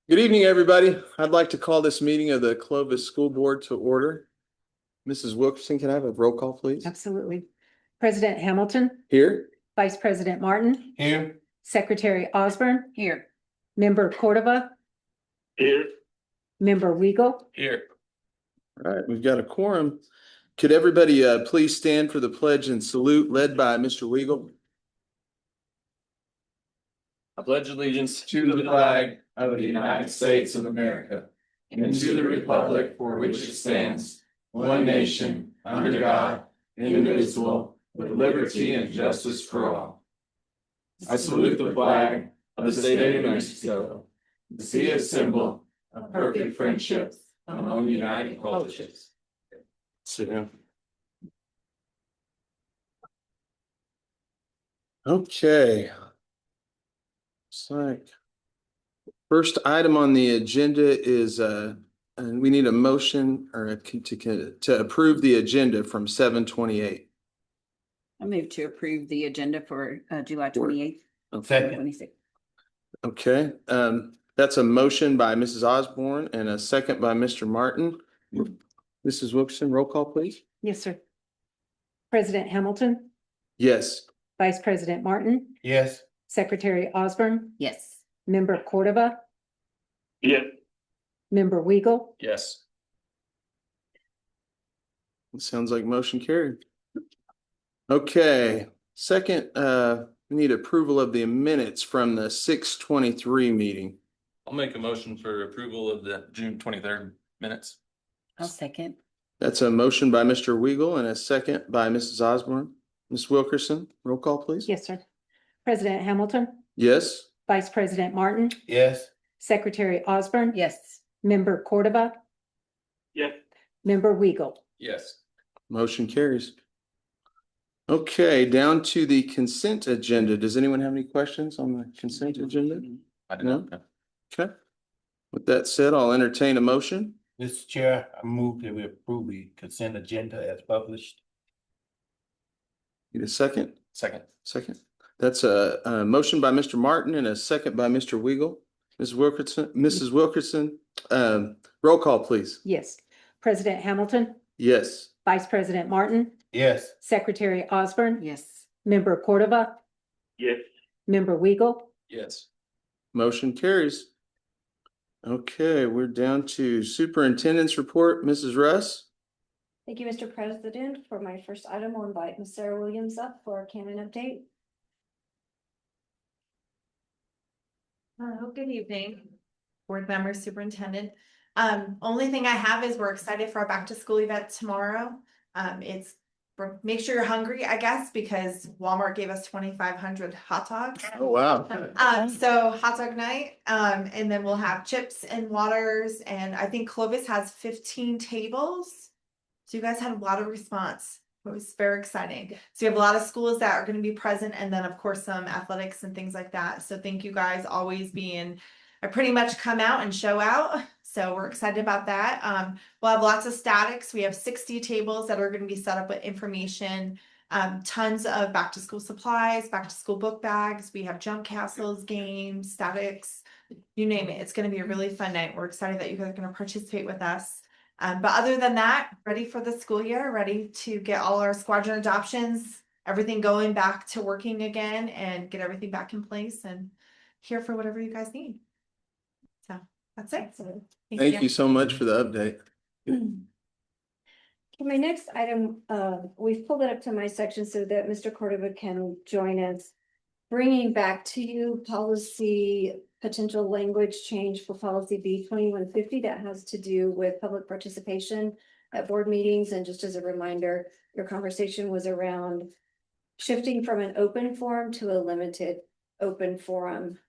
Good evening, everybody. I'd like to call this meeting of the Clovis School Board to order. Mrs. Wilkerson, can I have a roll call, please? Absolutely. President Hamilton, Here. Vice President Martin, Here. Secretary Osborne, Here. Member Cordova, Here. Member Weigel. Here. All right, we've got a quorum. Could everybody please stand for the pledge and salute led by Mr. Weigel? I pledge allegiance to the flag of the United States of America and to the republic for which it stands, one nation, under God, indivisible, with liberty and justice for all. I salute the flag of the state of New Mexico, to see a symbol of perfect friendship among united cultures. Sit down. Okay. Looks like first item on the agenda is and we need a motion or to approve the agenda from 7/28. I move to approve the agenda for July 28th. Okay. 26th. Okay, that's a motion by Mrs. Osborne and a second by Mr. Martin. Mrs. Wilkerson, roll call, please. Yes, sir. President Hamilton, Yes. Vice President Martin, Yes. Secretary Osborne, Yes. Member Cordova, Yes. Member Weigel. Yes. It sounds like motion carried. Okay, second, we need approval of the minutes from the 6/23 meeting. I'll make a motion for approval of the June 23rd minutes. I'll second. That's a motion by Mr. Weigel and a second by Mrs. Osborne. Ms. Wilkerson, roll call, please. Yes, sir. President Hamilton, Yes. Vice President Martin, Yes. Secretary Osborne. Yes. Member Cordova, Yes. Member Weigel. Yes. Motion carries. Okay, down to the consent agenda. Does anyone have any questions on the consent agenda? I did No? not know. Okay. With that said, I'll entertain a motion. Mr. Chair, I move that we approve the consent agenda as published. Need a second? Second. Second. That's a motion by Mr. Martin and a second by Mr. Weigel. Mrs. Wilkerson, roll call, please. Yes. President Hamilton, Yes. Vice President Martin, Yes. Secretary Osborne, Yes. Member Cordova, Yes. Member Weigel. Yes. Motion carries. Okay, we're down to superintendent's report. Mrs. Russ? Thank you, Mr. President. For my first item, I'll invite Ms. Sarah Williams up for a canon update. Good evening, board members, superintendent. Only thing I have is we're excited for our back to school event tomorrow. Make sure you're hungry, I guess, because Walmart gave us 2,500 hot dogs. Oh, wow. So hot dog night, and then we'll have chips and waters, and I think Clovis has 15 tables. So you guys had a lot of response. It was very exciting. So you have a lot of schools that are going to be present, and then of course some athletics and things like that. So thank you guys always being, I pretty much come out and show out. So we're excited about that. We'll have lots of statics. We have 60 tables that are going to be set up with information, tons of back to school supplies, back to school book bags. We have jump castles, games, statics, you name it. It's going to be a really fun night. We're excited that you guys are going to participate with us. But other than that, ready for the school year, ready to get all our squadron adoptions, everything going back to working again and get everything back in place and here for whatever you guys need. So that's it. Thank you so much for the update. For my next item, we've pulled it up to my section so that Mr. Cordova can join us. Bringing back to you policy, potential language change for policy B2150 that has to do with public participation at board meetings. And just as a reminder, your conversation was around shifting from an open forum to a limited open forum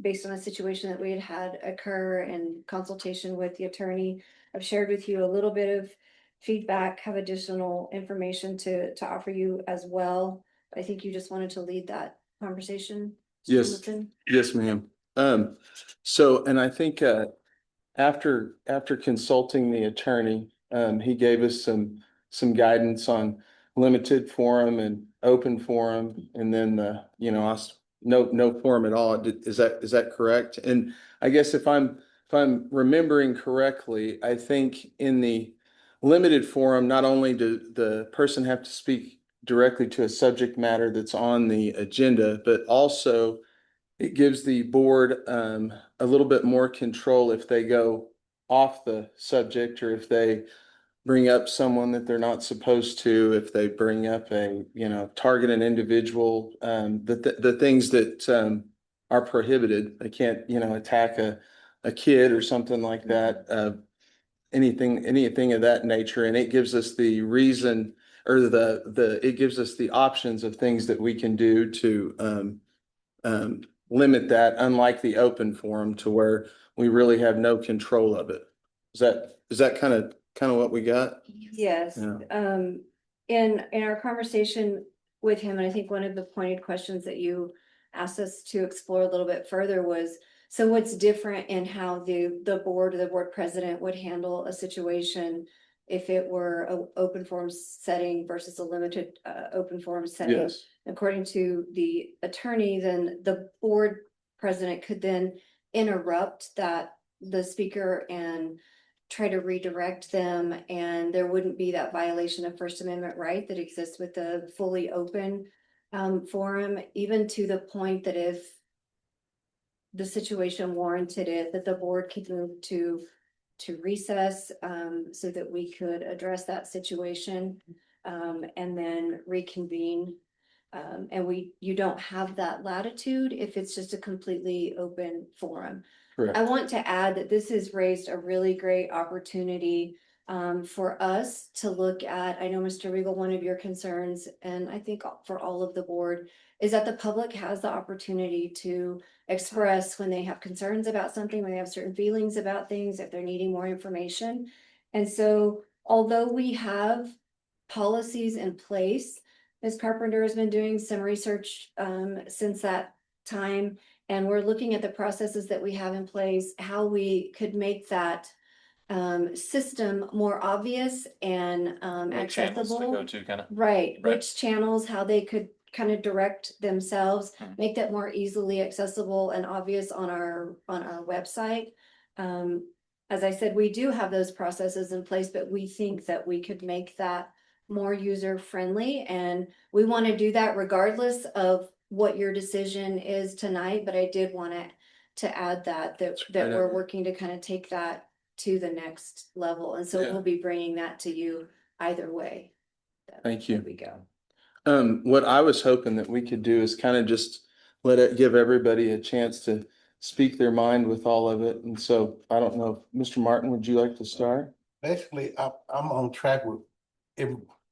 based on a situation that we had occur in consultation with the attorney. I've shared with you a little bit of feedback, have additional information to offer you as well. I think you just wanted to lead that conversation. Yes. Hamilton. Yes, ma'am. So, and I think after consulting the attorney, he gave us some guidance on limited forum and open forum, and then no forum at all. Is that correct? And I guess if I'm remembering correctly, I think in the limited forum, not only do the person have to speak directly to a subject matter that's on the agenda, but also it gives the board a little bit more control if they go off the subject, or if they bring up someone that they're not supposed to, if they bring up target an individual, the things that are prohibited. They can't, attack a kid or something like that, anything of that nature. And it gives us the reason, or it gives us the options of things that we can do to limit that, unlike the open forum to where we really have no control of it. Is that kind of what we got? Yes, Yeah. in our conversation with him, and I think one of the pointed questions that you asked us to explore a little bit further was, so what's different in how the board or the board president would handle a situation if it were an open forum setting versus a limited open forum setting? Yes. According to the attorney, then the board president could then interrupt the speaker and try to redirect them, and there wouldn't be that violation of First Amendment right that exists with the fully open forum, even to the point that if the situation warranted it, that the board could move to recess so that we could address that situation and then reconvene. And you don't have that latitude if it's just a completely open forum. Correct. I want to add that this has raised a really great opportunity for us to look at. I know, Mr. Regal, one of your concerns, and I think for all of the board, is that the public has the opportunity to express when they have concerns about something, when they have certain feelings about things, if they're needing more information. And so, although we have policies in place, Ms. Carpenter has been doing some research since that time, and we're looking at the processes that we have in place, how we could make that system more obvious and What channels to accessible. go to, kind of. Right, Right. which channels, how they could kind of direct themselves, make that more easily accessible and obvious on our website. As I said, we do have those processes in place, but we think that we could make that more user friendly, and we want to do that regardless of what your decision is tonight. But I did want to add that right. we're working to kind of take that to the next level, and so Yeah. we'll be bringing that to you either way. Thank you. There we go. What I was hoping that we could do is kind of just give everybody a chance to speak their mind with all of it. And so I don't know, Mr. Martin, would you like to start? Basically, I'm on track with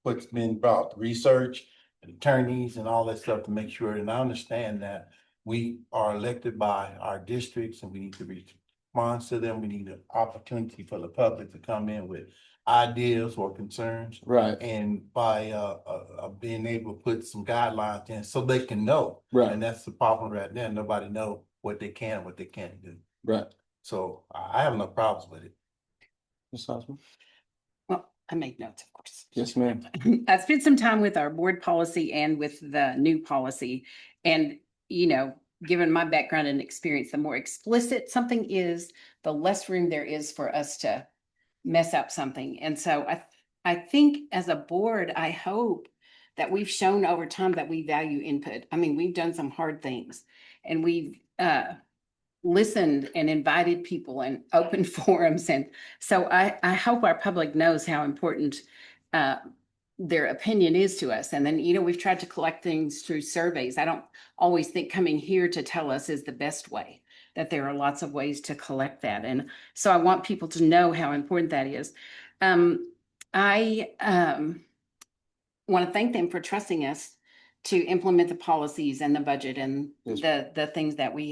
what's been brought, research, attorneys and all that stuff to make sure, and I understand that we are elected by our districts and we need to respond to them. We need an opportunity for the public to come in with ideas or concerns. Right. And by being able to put some guidelines in so they can know. Right. And that's the problem right there. Nobody know what they can, what they can't do. Right. So I have no problems with it. Ms. Osmond? Well, I make notes, of course. Yes, ma'am. I spent some time with our board policy and with the new policy. And, given my background and experience, the more explicit something is, the less room there is for us to mess up something. And so I think as a board, I hope that we've shown over time that we value input. I mean, we've done some hard things, and we've listened and invited people in open forums. And so I hope our public knows how important their opinion is to us. And then, we've tried to collect things through surveys. I don't always think coming here to tell us is the best way, that there are lots of ways to collect that. And so I want people to know how important that is. I want to thank them for trusting us to implement the policies and the budget and Yes. the things that we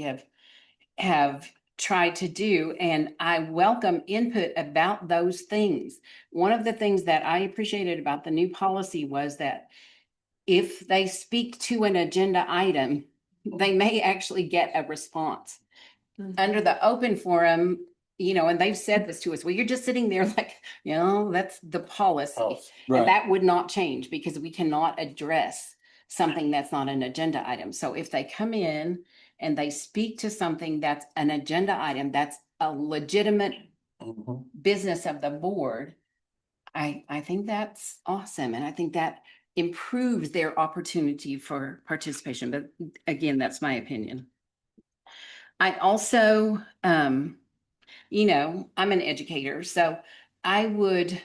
have tried to do. And I welcome input about those things. One of the things that I appreciated about the new policy was that if they speak to an agenda item, they may actually get a response. Under the open forum, and they've said this to us, well, you're just sitting there like, that's the policy. Oh, right. And that would not change because we cannot address something that's not an agenda item. So if they come in and they speak to something that's an agenda item, that's a legitimate Mhm. business of the board, I think that's awesome. And I think that improves their opportunity for participation. But again, that's my opinion. I also, I'm an educator, so I would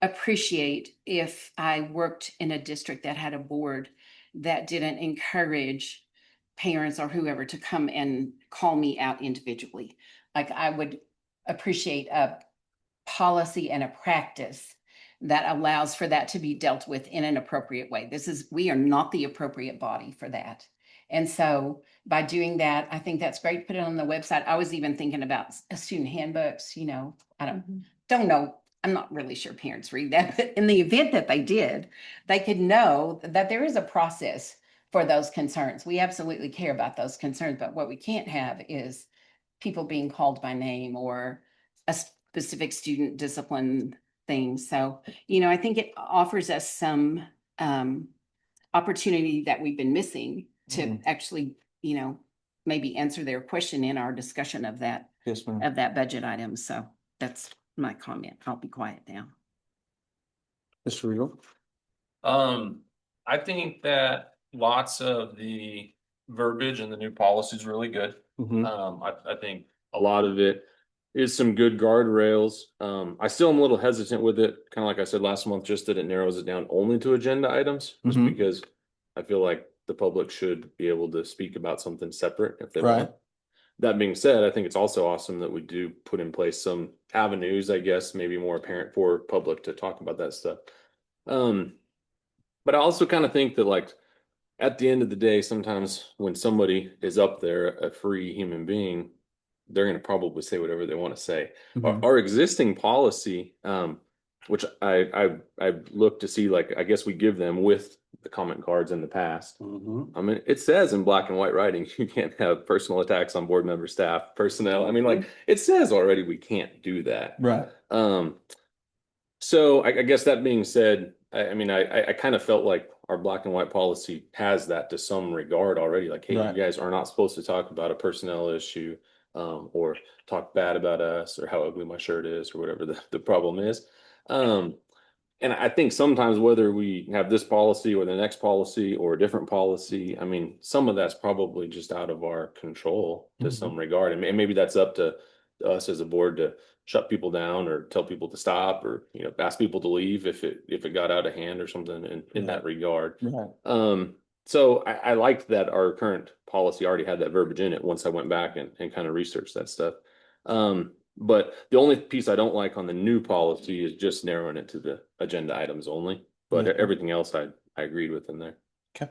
appreciate if I worked in a district that had a board that didn't encourage parents or whoever to come and call me out individually. Like I would appreciate a policy and a practice that allows for that to be dealt with in an appropriate way. We are not the appropriate body for that. And so by doing that, I think that's great. Put it on the website. I was even thinking about student handbooks, I don't know. I'm not really sure parents read that, but in the event that they did, they could know that there is a process for those concerns. We absolutely care about those concerns, but what we can't have is people being called by name or a specific student discipline thing. So, I think it offers us some opportunity that we've been missing to actually, maybe answer their question in our discussion of that Yes, ma'am. of that budget item. So that's my comment. I'll be quiet now. Mr. Regal? I think that lots of the verbiage and the new policy is really good. Mhm. I think a lot of it is some good guardrails. I still am a little hesitant with it, kind of like I said last month, just that it narrows it down only to agenda items, just Mhm. because I feel like the public should be able to speak about something separate if they Right. want. That being said, I think it's also awesome that we do put in place some avenues, I guess, maybe more apparent for public to talk about that stuff. But I also kind of think that like at the end of the day, sometimes when somebody is up there, a free human being, they're going to probably say whatever they want to say. Mhm. Our existing policy, which I've looked to see, like I guess we give them with the comment cards in the past. Mhm. I mean, it says in black and white writing, you can't have personal attacks on board member, staff, personnel. I mean, like it says already we can't do that. Right. So I guess that being said, I mean, I kind of felt like our black and white policy has that to some regard already. Like, hey, Right. you guys are not supposed to talk about a personnel issue, or talk bad about us or how ugly my shirt is or whatever the problem is. And I think sometimes whether we have this policy or the next policy or a different policy, I mean, some of that's probably just out of our control to some regard. And maybe that's up to us as a board to shut people down or tell people to stop or, ask people to leave if it got out of hand or something in that regard. Right. So I liked that our current policy already had that verbiage in it once I went back and kind of researched that stuff. But the only piece I don't like on the new policy is just narrowing it to the agenda items only. But Yeah. everything else I agreed with in there. Okay.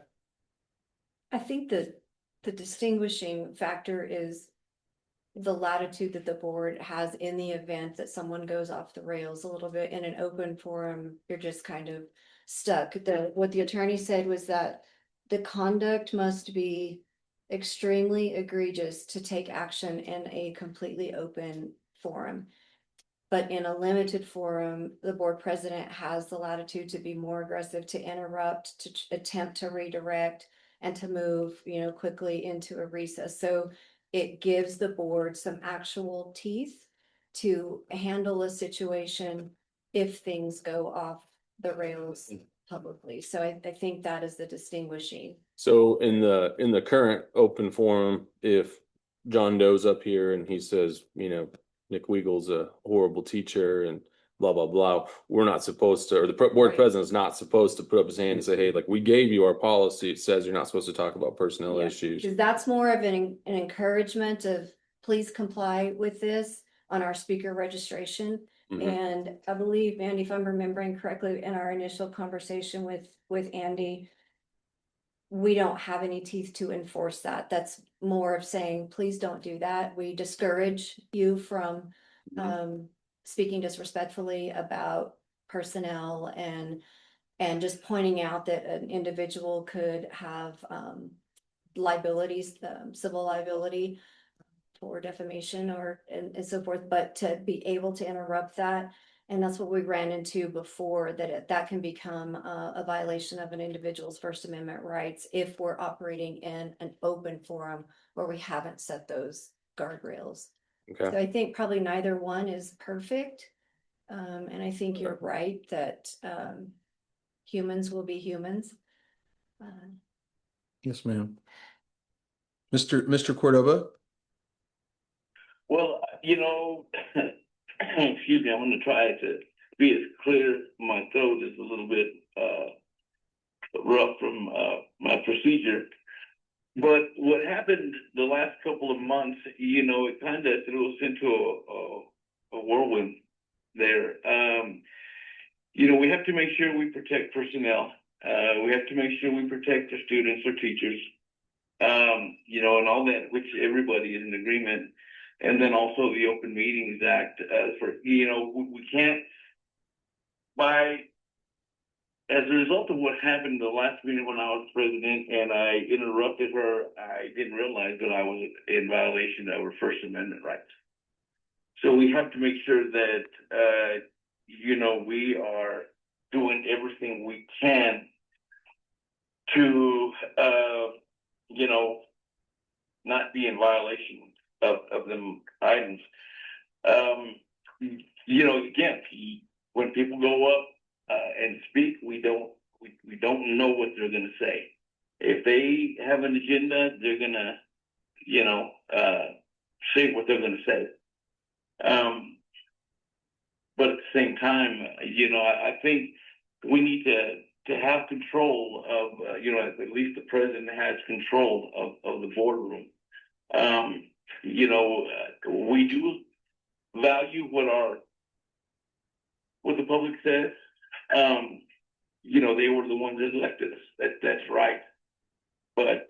I think that the distinguishing factor is the latitude that the board has in the event that someone goes off the rails a little bit in an open forum. You're just kind of stuck. What the attorney said was that the conduct must be extremely egregious to take action in a completely open forum. But in a limited forum, the board president has the latitude to be more aggressive, to interrupt, to attempt to redirect, and to move, quickly into a recess. So it gives the board some actual teeth to handle a situation if things go off the rails publicly. So I think that is the distinguishing. So in the current open forum, if John Doe's up here and he says, Nick Weagle's a horrible teacher and blah blah blah, we're not supposed to, or the board Right. president is not supposed to put up his hand and say, hey, like we gave you our policy. It says you're not supposed to talk about personnel Yeah, issues. because that's more of an encouragement of please comply with this on our speaker registration. Mhm. And I believe, Andy, if I'm remembering correctly, in our initial conversation with Andy, we don't have any teeth to enforce that. That's more of saying, please don't do that. We discourage you from speaking disrespectfully about personnel and just pointing out that an individual could have liabilities, civil liability for defamation or and so forth, but to be able to interrupt that And that's what we ran into before, that can become a violation of an individual's First Amendment rights if we're operating in an open forum where we haven't set those guardrails. So Okay. I think probably neither one is perfect. And I think you're right that humans will be humans. Yes, ma'am. Mr. Cordova? Well, excuse me, I'm gonna try to be as clear. My throat is a little bit rough from my procedure. But what happened the last couple of months, it kind of threw us into a whirlwind there. We have to make sure we protect personnel. We have to make sure we protect the students or teachers, and all that, which everybody is in agreement. And then also the Open Meetings Act, we can't, as a result of what happened the last meeting when I was president and I interrupted her, I didn't realize that I was in violation of her First Amendment rights. So we have to make sure that, we are doing everything we can to, not be in violation of them items. Again, when people go up and speak, we don't know what they're going to say. If they have an agenda, they're going to, say what they're going to say. But at the same time, I think we need to have control of, at least the president has control of the boardroom. We do value what the public says. They were the ones that elected us. That's right. But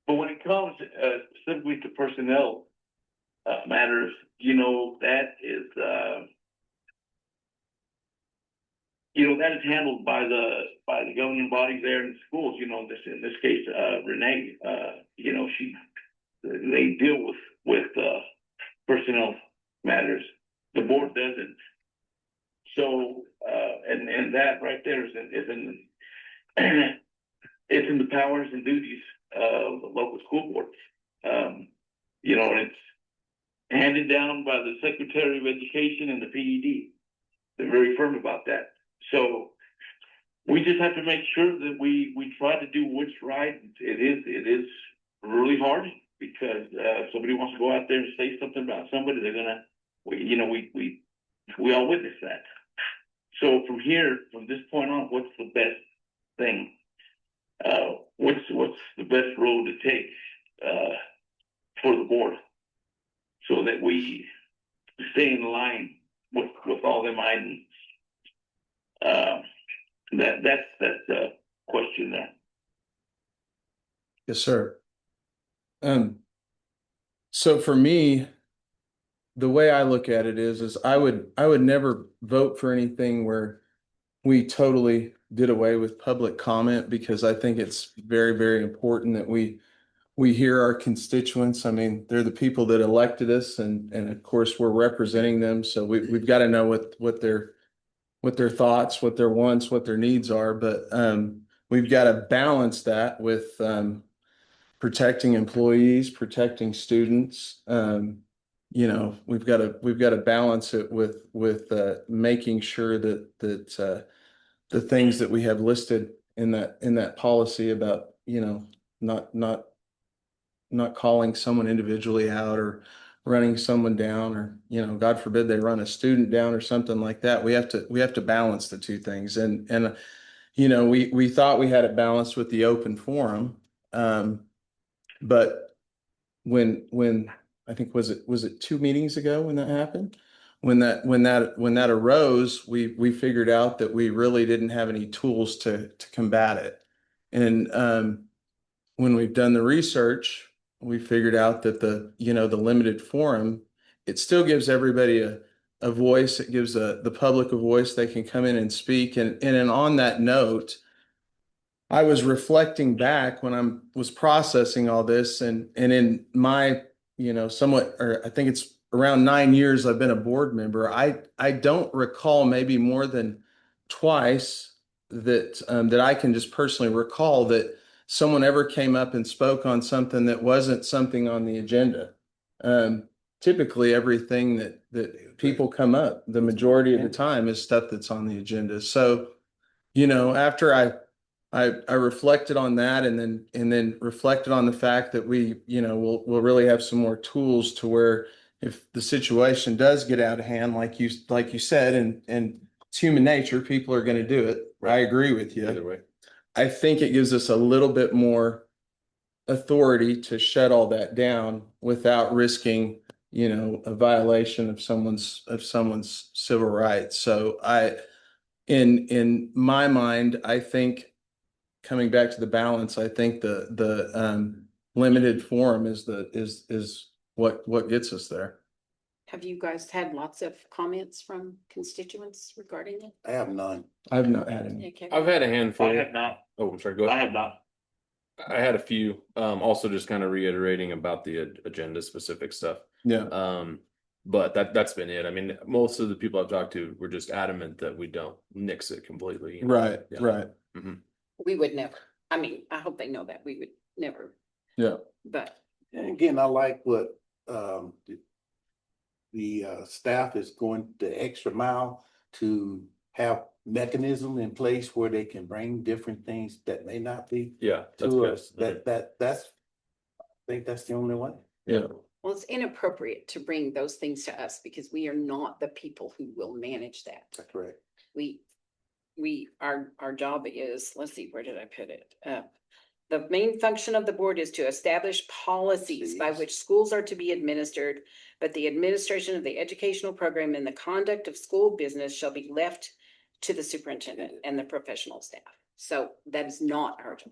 when it comes specifically to personnel matters, that is that is handled by the governing bodies there in the schools. In this case, Renee, they deal with personnel matters. The board doesn't. So, and that right there is in it's in the powers and duties of the local school boards. And it's handed down by the Secretary of Education and the PED. They're very firm about that. So we just have to make sure that we try to do what's right. It is really hard because somebody wants to go out there and say something about somebody, they're gonna, we all witness that. So from this point on, what's the best thing? What's the best road to take for the board so that we stay in line with all them items? That's the question there. Yes, sir. So for me, the way I look at it is I would never vote for anything where we totally did away with public comment, because I think it's very, very important that we hear our constituents. I mean, they're the people that elected us, and of course we're representing them. So we've got to know what their thoughts, what their wants, what their needs are. But we've got to balance that with protecting employees, protecting students. We've got to balance it with making sure that the things that we have listed in that policy about, not calling someone individually out or running someone down, or, God forbid they run a student down or something like that. We have to balance the two things. And we thought we had it balanced with the open forum. But when I think was it 2 meetings ago when that happened? When that arose, we figured out that we really didn't have any tools to combat it. And when we've done the research, we figured out that the limited forum, it still gives everybody a voice. It gives the public a voice. They can come in and speak. And on that note, I was reflecting back when I was processing all this, and in my, somewhat, or I think it's around 9 years I've been a board member, I don't recall maybe more than twice that I can just personally recall that someone ever came up and spoke on something that wasn't something on the agenda. Typically everything that people come up, the majority of the time is stuff that's on the agenda. So, after I reflected on that and then reflected on the fact that we'll really have some more tools to where if the situation does get out of hand, like you said, and it's human nature, people are going to do it. I agree with you. Either way. I think it gives us a little bit more authority to shut all that down without risking, a violation of someone's civil rights. So in my mind, I think coming back to the balance, I think the limited forum is what gets us there. Have you guys had lots of comments from constituents regarding it? I have none. I've not had any. Okay. I've had a handful. I have not. Oh, I'm sorry, go I ahead. have not. I had a few, also just kind of reiterating about the agenda specific stuff. Yeah. But that's been it. I mean, most of the people I've talked to were just adamant that we don't nix it completely. Right. Yeah. Right. We would never. I mean, I hope they know that we would never, Yeah. but And again, I like what, the staff is going the extra mile to have mechanism in place where they can bring different things that may not be Yeah, that's to good. us. That's, I think that's the only way. Yeah. well, it's inappropriate to bring those things to us because we are not the people who will manage that. That's correct. Our job is, let's see, where did I put it? The main function of the board is to establish policies by which schools are to be administered, but the administration of the educational program and the conduct of school business shall be left to the superintendent and the professional staff. So that is not our job.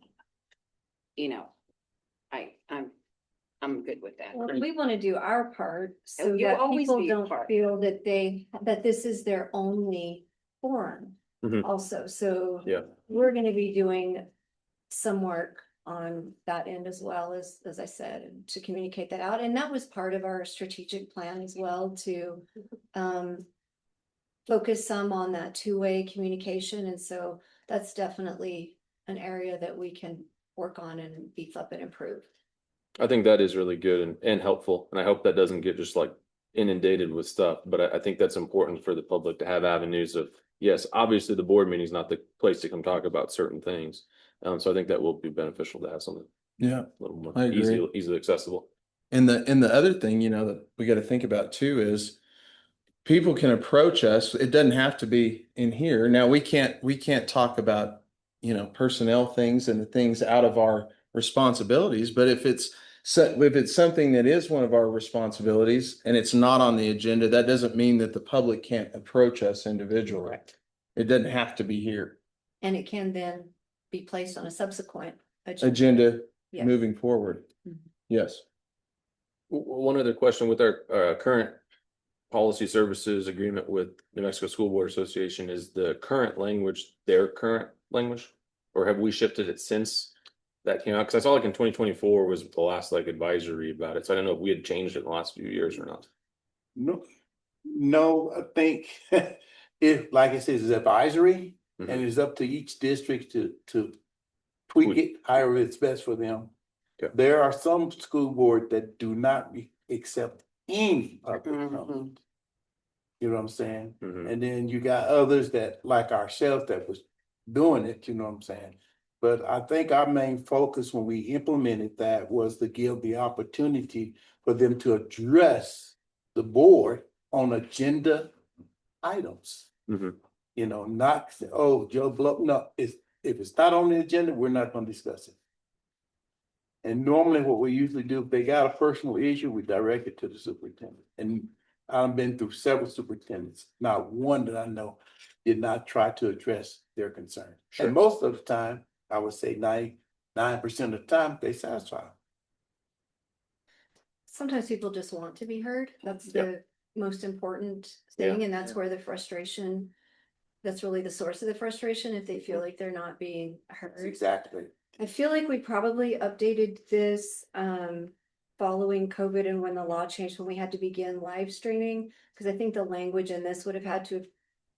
I'm good with that. Well, we want to do our part so You that always people be a don't part. feel that this is their only forum Mhm. also. So Yeah. we're going to be doing some work on that end as well, as I said, and to communicate that out. And that was part of our strategic plan as well, to focus some on that two-way communication. And so that's definitely an area that we can work on and beef up and improve. I think that is really good and helpful. And I hope that doesn't get just like inundated with stuff. But I think that's important for the public to have avenues of, yes, obviously the board meeting is not the place to come talk about certain things. So I think that will be beneficial to have something Yeah. a little more I agree. easily accessible. And the other thing, that we got to think about too is people can approach us. It doesn't have to be in here. Now we can't talk about, personnel things and the things out of our responsibilities, but if it's something that is one of our responsibilities and it's not on the agenda, that doesn't mean that the public can't approach us individually. Correct. It doesn't have to be here. And it can then be placed on a subsequent Agenda Yeah. moving forward. Mhm. Yes. One other question with our current policy services agreement with New Mexico School Board Association, is the current language their current language? Or have we shifted it since that came out? Because I saw like in 2024 was the last like advisory about it. So I don't know if we had changed it in the last few years or not. No, I think if, like I said, it's advisory Mhm. and it's up to each district to tweak it however it's best for them. Okay. There are some school boards that do not accept any public Mhm. comment. You know what I'm saying? Mhm. And then you got others that, like ourselves, that was doing it, you know what I'm saying? But I think our main focus when we implemented that was to give the opportunity for them to address the board on agenda items. Mhm. Not, say, oh, Joe Blow, no, if it's not on the agenda, we're not gonna discuss it. And normally what we usually do, if they got a personal issue, we direct it to the superintendent. And I've been through several superintendents, not one that I know did not try to address their concern. Sure. And most of the time, I would say 99% of the time, they satisfy. Sometimes people just want to be heard. That's Yep. the most important thing, and that's where the frustration, that's really the source of the frustration, if they feel like they're not being heard. Exactly. I feel like we probably updated this following COVID and when the law changed, when we had to begin live streaming, because I think the language in this would have had to have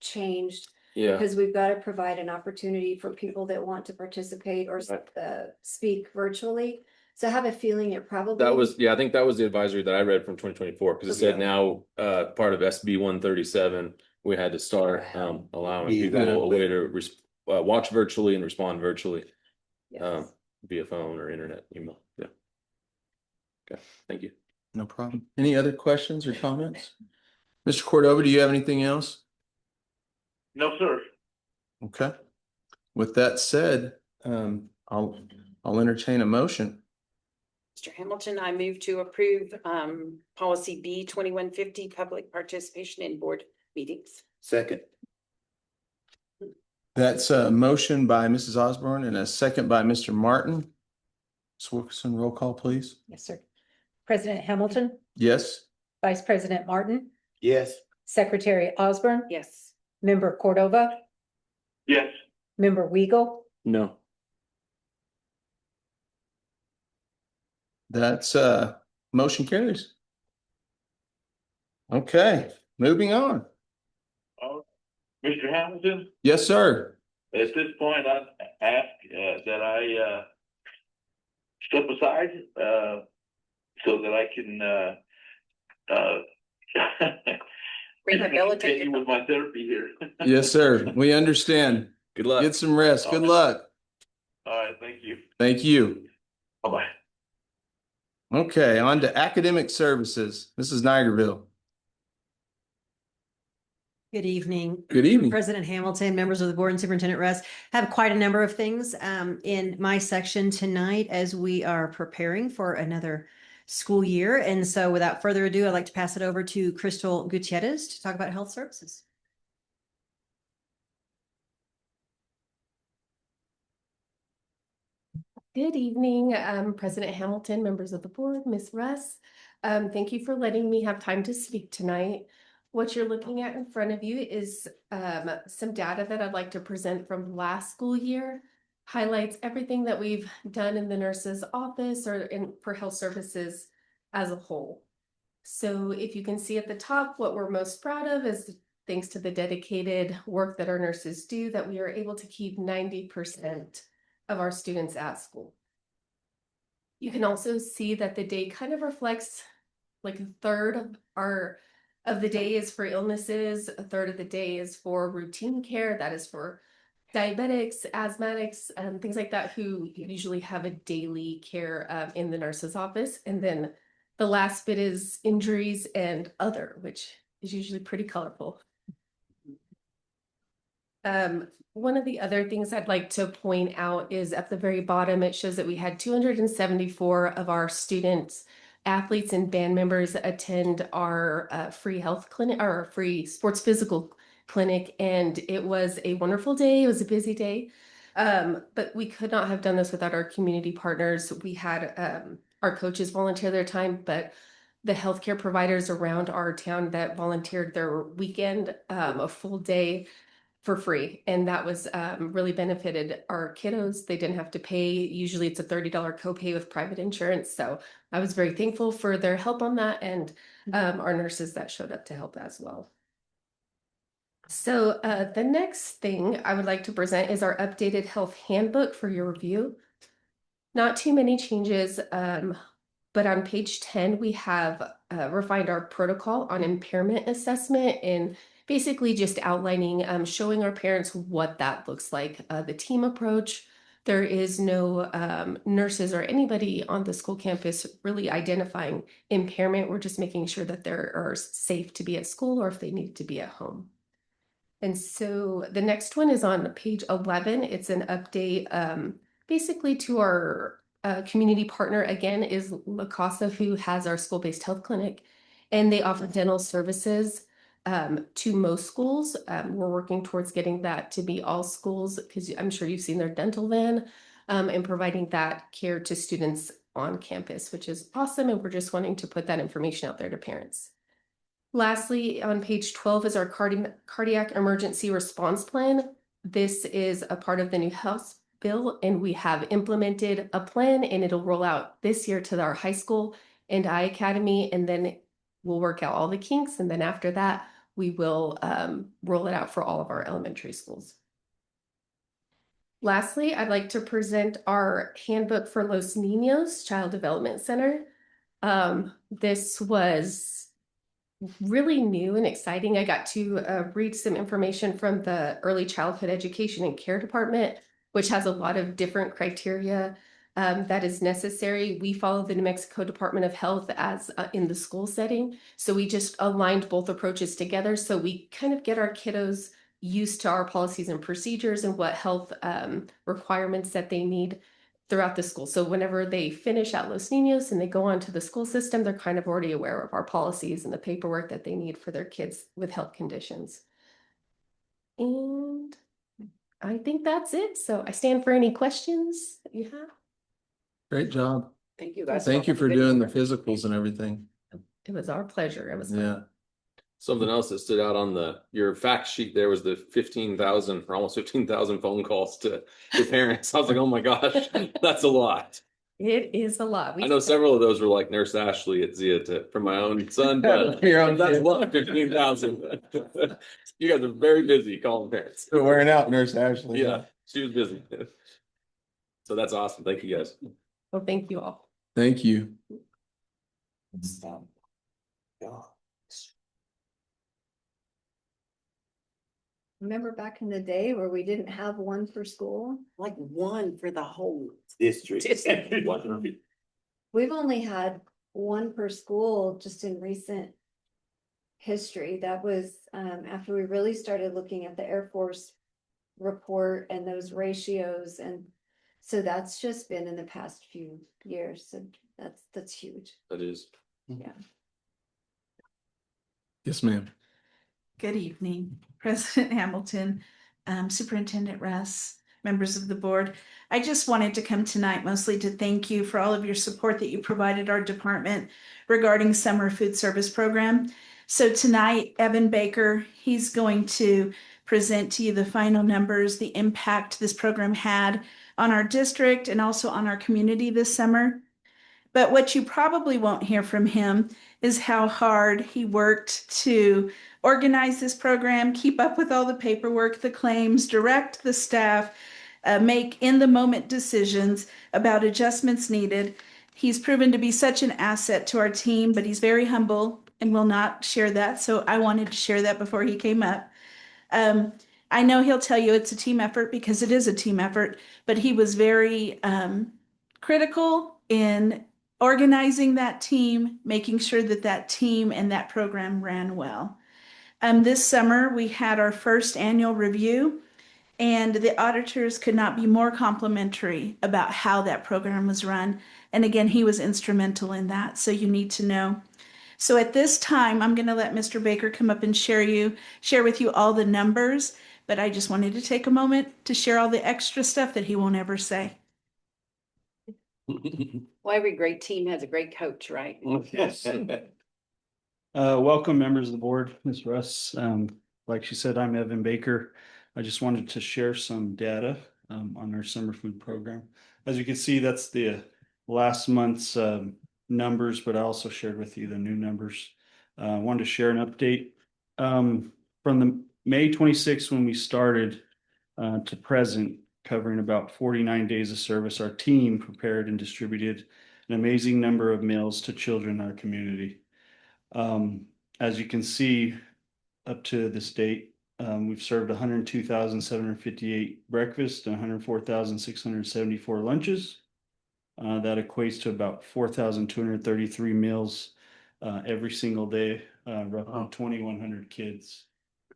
changed. Yeah, Because we've got to provide an opportunity for people that want to participate or speak virtually. So I have a feeling it probably. I think that was the advisory that I read from 2024, because it said now, part of SB 137, we had to start, allowing Yeah, people a exactly. way to watch virtually and respond virtually, Yes. via phone or internet, email. Yeah. Okay, thank you. No problem. Any other questions or comments? Mr. Cordova, do you have anything else? No, sir. Okay. With that said, I'll entertain a motion. Mr. Hamilton, I move to approve policy B 2150, public participation in board meetings. Second. That's a motion by Mrs. Osborne and a second by Mr. Martin. Ms. Wilkerson, roll call, please. Yes, sir. President Hamilton, Yes. Vice President Martin, Yes. Secretary Osborne, Yes. Member Cordova, Yes. Member Weigel, No. That's motion carries. Okay, moving on. Mr. Hamilton, Yes, sir. at this point, I'd ask that I step aside so that I can Rehabilitate. continue with my therapy here. Yes, sir. We understand. Good luck. Get some rest. Good luck. All right, thank you. Thank you. Bye-bye. Okay, on to academic services. Mrs. Nigerville. Good evening. Good evening. President Hamilton, members of the board and Superintendent Russ. Have quite a number of things in my section tonight as we are preparing for another school year. And so without further ado, I'd like to pass it over to Crystal Gutierrez to talk about health services. Good evening, President Hamilton, members of the board, Ms. Russ. Thank you for letting me have time to speak tonight. What you're looking at in front of you is some data that I'd like to present from last school year. Highlights everything that we've done in the nurse's office or for health services as a whole. So if you can see at the top, what we're most proud of is thanks to the dedicated work that our nurses do, that we are able to keep 90% of our students at school. You can also see that the day kind of reflects like a third of the day is for illnesses, a third of the day is for routine care, that is for diabetics, asthmatics, and things like that who usually have a daily care in the nurse's office. And then the last bit is injuries and other, which is usually pretty colorful. One of the other things I'd like to point out is at the very bottom, it shows that we had 274 of our students, athletes and band members attend our free health clinic, our free sports physical clinic. And it was a wonderful day. It was a busy day. But we could not have done this without our community partners. We had our coaches volunteer their time, but the healthcare providers around our town that volunteered their weekend, a full day for free. And that was really benefited our kiddos. They didn't have to pay. Usually it's a $30 copay with private insurance. So I was very thankful for their help on that and our nurses that showed up to help as well. So the next thing I would like to present is our updated health handbook for your review. Not too many changes, but on page 10, we have refined our protocol on impairment assessment and basically just outlining, showing our parents what that looks like. The team approach, there is no nurses or anybody on the school campus really identifying impairment. We're just making sure that they're safe to be at school or if they need to be at home. And so the next one is on page 11. It's an update basically to our community partner, again, is La Casa, who has our school-based health clinic, and they offer dental services to most schools. We're working towards getting that to be all schools because I'm sure you've seen their dental van and providing that care to students on campus, which is awesome. And we're just wanting to put that information out there to parents. Lastly, on page 12 is our cardiac emergency response plan. This is a part of the new House bill, and we have implemented a plan, and it'll roll out this year to our high school and eye academy, and then we'll work out all the kinks. And then after that, we will roll it out for all of our elementary schools. Lastly, I'd like to present our handbook for Los Niños Child Development Center. This was really new and exciting. I got to read some information from the Early Childhood Education and Care Department, which has a lot of different criteria that is necessary. We follow the New Mexico Department of Health as in the school setting. So we just aligned both approaches together. So we kind of get our kiddos used to our policies and procedures and what health requirements that they need throughout the school. So whenever they finish at Los Niños and they go on to the school system, they're kind of already aware of our policies and the paperwork that they need for their kids with health conditions. And I think that's it. So I stand for any questions that you have. Great job. Thank you guys. Thank you for doing the physicals and everything. It was our pleasure. It was fun. Yeah. Something else that stood out on your fact sheet there was the 15,000 or almost 15,000 phone calls to parents. I was like, oh my gosh, that's a lot. It is a lot. I know several of those were like Nurse Ashley at Zia from my own son, but Your own that's a kid. lot, 15,000. You guys are very busy calling parents. Still wearing out, Nurse Ashley. Yeah, she was busy. So that's awesome. Thank you guys. Well, thank you all. Thank you. Remember back in the day where we didn't have one for school? Like one for the whole district. We've only had one per school just in recent history. That was after we really started looking at the Air Force report and those ratios. And so that's just been in the past few years. So that's huge. That is. Yeah. Yes, ma'am. Good evening, President Hamilton, Superintendent Russ, members of the board. I just wanted to come tonight mostly to thank you for all of your support that you provided our department regarding summer food service program. So tonight, Evan Baker, he's going to present to you the final numbers, the impact this program had on our district and also on our community this summer. But what you probably won't hear from him is how hard he worked to organize this program, keep up with all the paperwork, the claims, direct the staff, make in-the-moment decisions about adjustments needed. He's proven to be such an asset to our team, but he's very humble and will not share that. So I wanted to share that before he came up. I know he'll tell you it's a team effort because it is a team effort, but he was very critical in organizing that team, making sure that that team and that program ran well. This summer, we had our first annual review, and the auditors could not be more complimentary about how that program was run. And again, he was instrumental in that, so you need to know. So at this time, I'm going to let Mr. Baker come up and share with you all the numbers, but I just wanted to take a moment to share all the extra stuff that he won't ever say. Well, every great team has a great coach, right? Yes. Welcome, members of the board, Ms. Russ. Like she said, I'm Evan Baker. I just wanted to share some data on our summer food program. As you can see, that's the last month's numbers, but I also shared with you the new numbers. I wanted to share an update from the May 26th when we started to present, covering about 49 days of service. Our team prepared and distributed an amazing number of meals to children in our community. As you can see, up to this date, we've served 102,758 breakfasts and 104,674 lunches. That equates to about 4,233 meals every single day, roughly 2,100 kids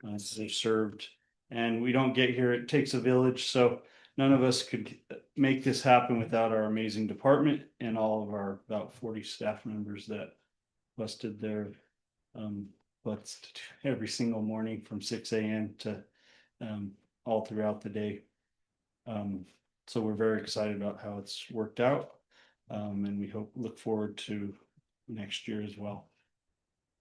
are served. And we don't get here, it takes a village, so none of us could make this happen without our amazing department and all of our about 40 staff members that busted their butts every single morning from 6 a.m. to all throughout the day. So we're very excited about how it's worked out, and we look forward to next year as well.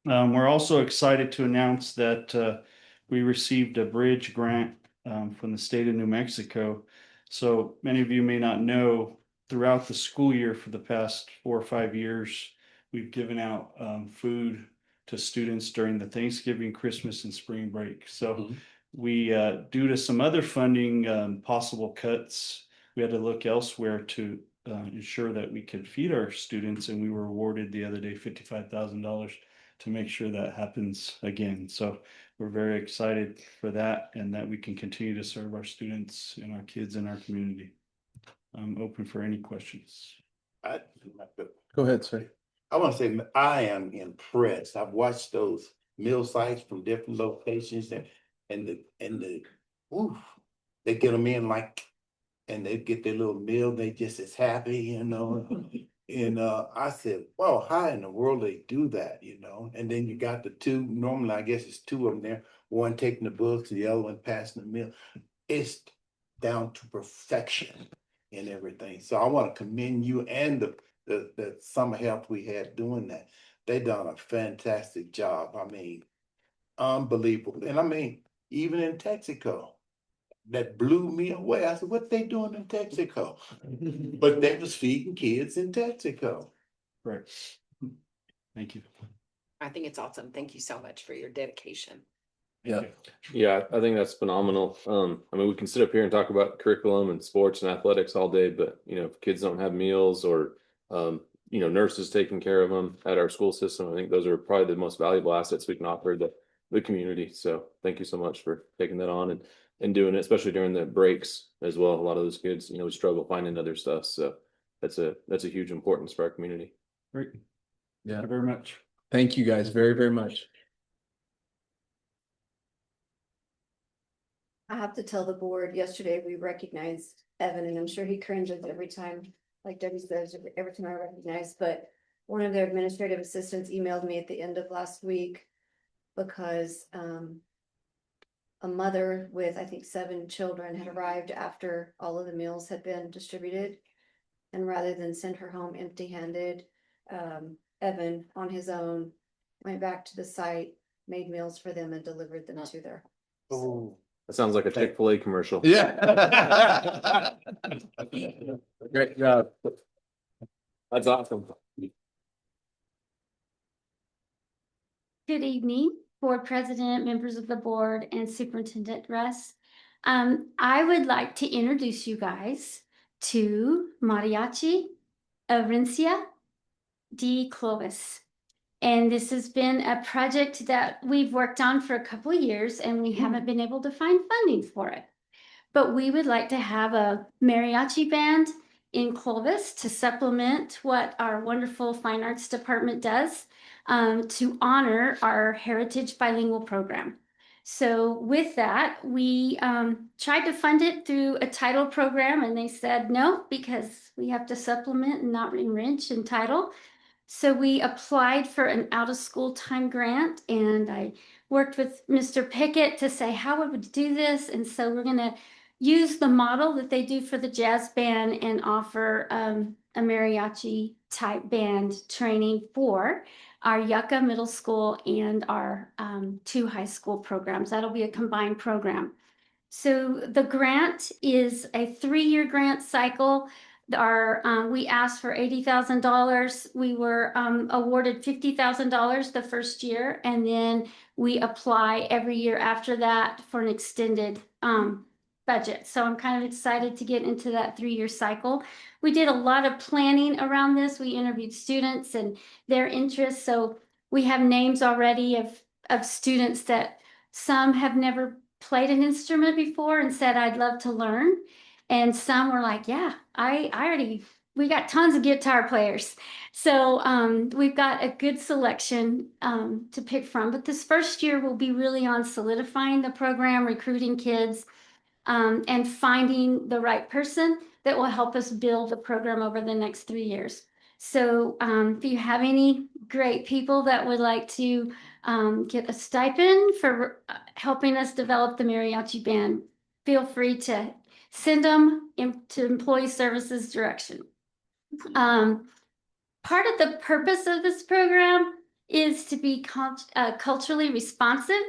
We're also excited to announce that we received a bridge grant from the state of New Mexico. So many of you may not know, throughout the school year for the past 4 or 5 years, we've given out food to students during the Thanksgiving, Christmas, and spring break. So we, due to some other funding possible cuts, we had to look elsewhere to ensure that we could feed our students, and we were awarded the other day $55,000 to make sure that happens again. So we're very excited for that, and that we can continue to serve our students and our kids in our community. I'm open for any questions. Go ahead, sir. I want to say, I am impressed. I've watched those meal sites from different locations oof, they get them in like, and they get their little meal, they just as happy, you know? And I said, wow, how in the world they do that, you know? And then you got the two, normally I guess it's two of them there, one taking the books, the other one passing the meal. It's down to perfection and everything. So I want to commend you and the summer help we had doing that. They done a fantastic job. I mean, unbelievable. And I mean, even in Texaco, that blew me away. I said, what they doing in Texaco? But they was feeding kids in Texaco. Right. Thank you. I think it's awesome. Thank you so much for your dedication. Yeah. Yeah, I think that's phenomenal. I mean, we can sit up here and talk about curriculum and sports and athletics all day, but you know, if kids don't have meals or you know, nurses taking care of them at our school system, I think those are probably the most valuable assets we can offer the community. So thank you so much for taking that on and doing it, especially during the breaks as well. A lot of those kids, you know, we struggle finding other stuff. So that's a huge importance for our community. Great. Yeah. Thank you very much. Thank you guys very, very much. I have to tell the board, yesterday we recognized Evan, and I'm sure he cringes every time, like Debbie says, every time I recognize, but one of their administrative assistants emailed me at the end of last week because a mother with, I think, 7 children had arrived after all of the meals had been distributed. And rather than send her home empty-handed, Evan, on his own, went back to the site, made meals for them and delivered them to their. Oh. That sounds like a Chick-fil-A commercial. Yeah. Great job. That's awesome. Good evening, Board President, members of the board, and Superintendent Russ. I would like to introduce you guys to Mariachi Arencia de Clovis. And this has been a project that we've worked on for a couple of years, and we haven't been able to find funding for it. But we would like to have a mariachi band in Clovis to supplement what our wonderful fine arts department does to honor our heritage bilingual program. So with that, we tried to fund it through a title program, and they said no, because we have to supplement and not enrich in title. So we applied for an out-of-school time grant, and I worked with Mr. Pickett to say how we would do this. And so we're going to use the model that they do for the jazz band and offer a mariachi type band training for our Yucca Middle School and our 2 high school programs. That'll be a combined program. So the grant is a 3-year grant cycle. We asked for $80,000. We were awarded $50,000 the first year, and then we apply every year after that for an extended budget. So I'm kind of excited to get into that 3-year cycle. We did a lot of planning around this. We interviewed students and their interests. So we have names already of students that some have never played an instrument before and said, I'd love to learn. And some were like, yeah, we got tons of guitar players. So we've got a good selection to pick from. But this first year will be really on solidifying the program, recruiting kids, and finding the right person that will help us build the program over the next 3 years. So if you have any great people that would like to get a stipend for helping us develop the mariachi band, feel free to send them to Employee Services direction. Part of the purpose of this program is to be culturally responsive,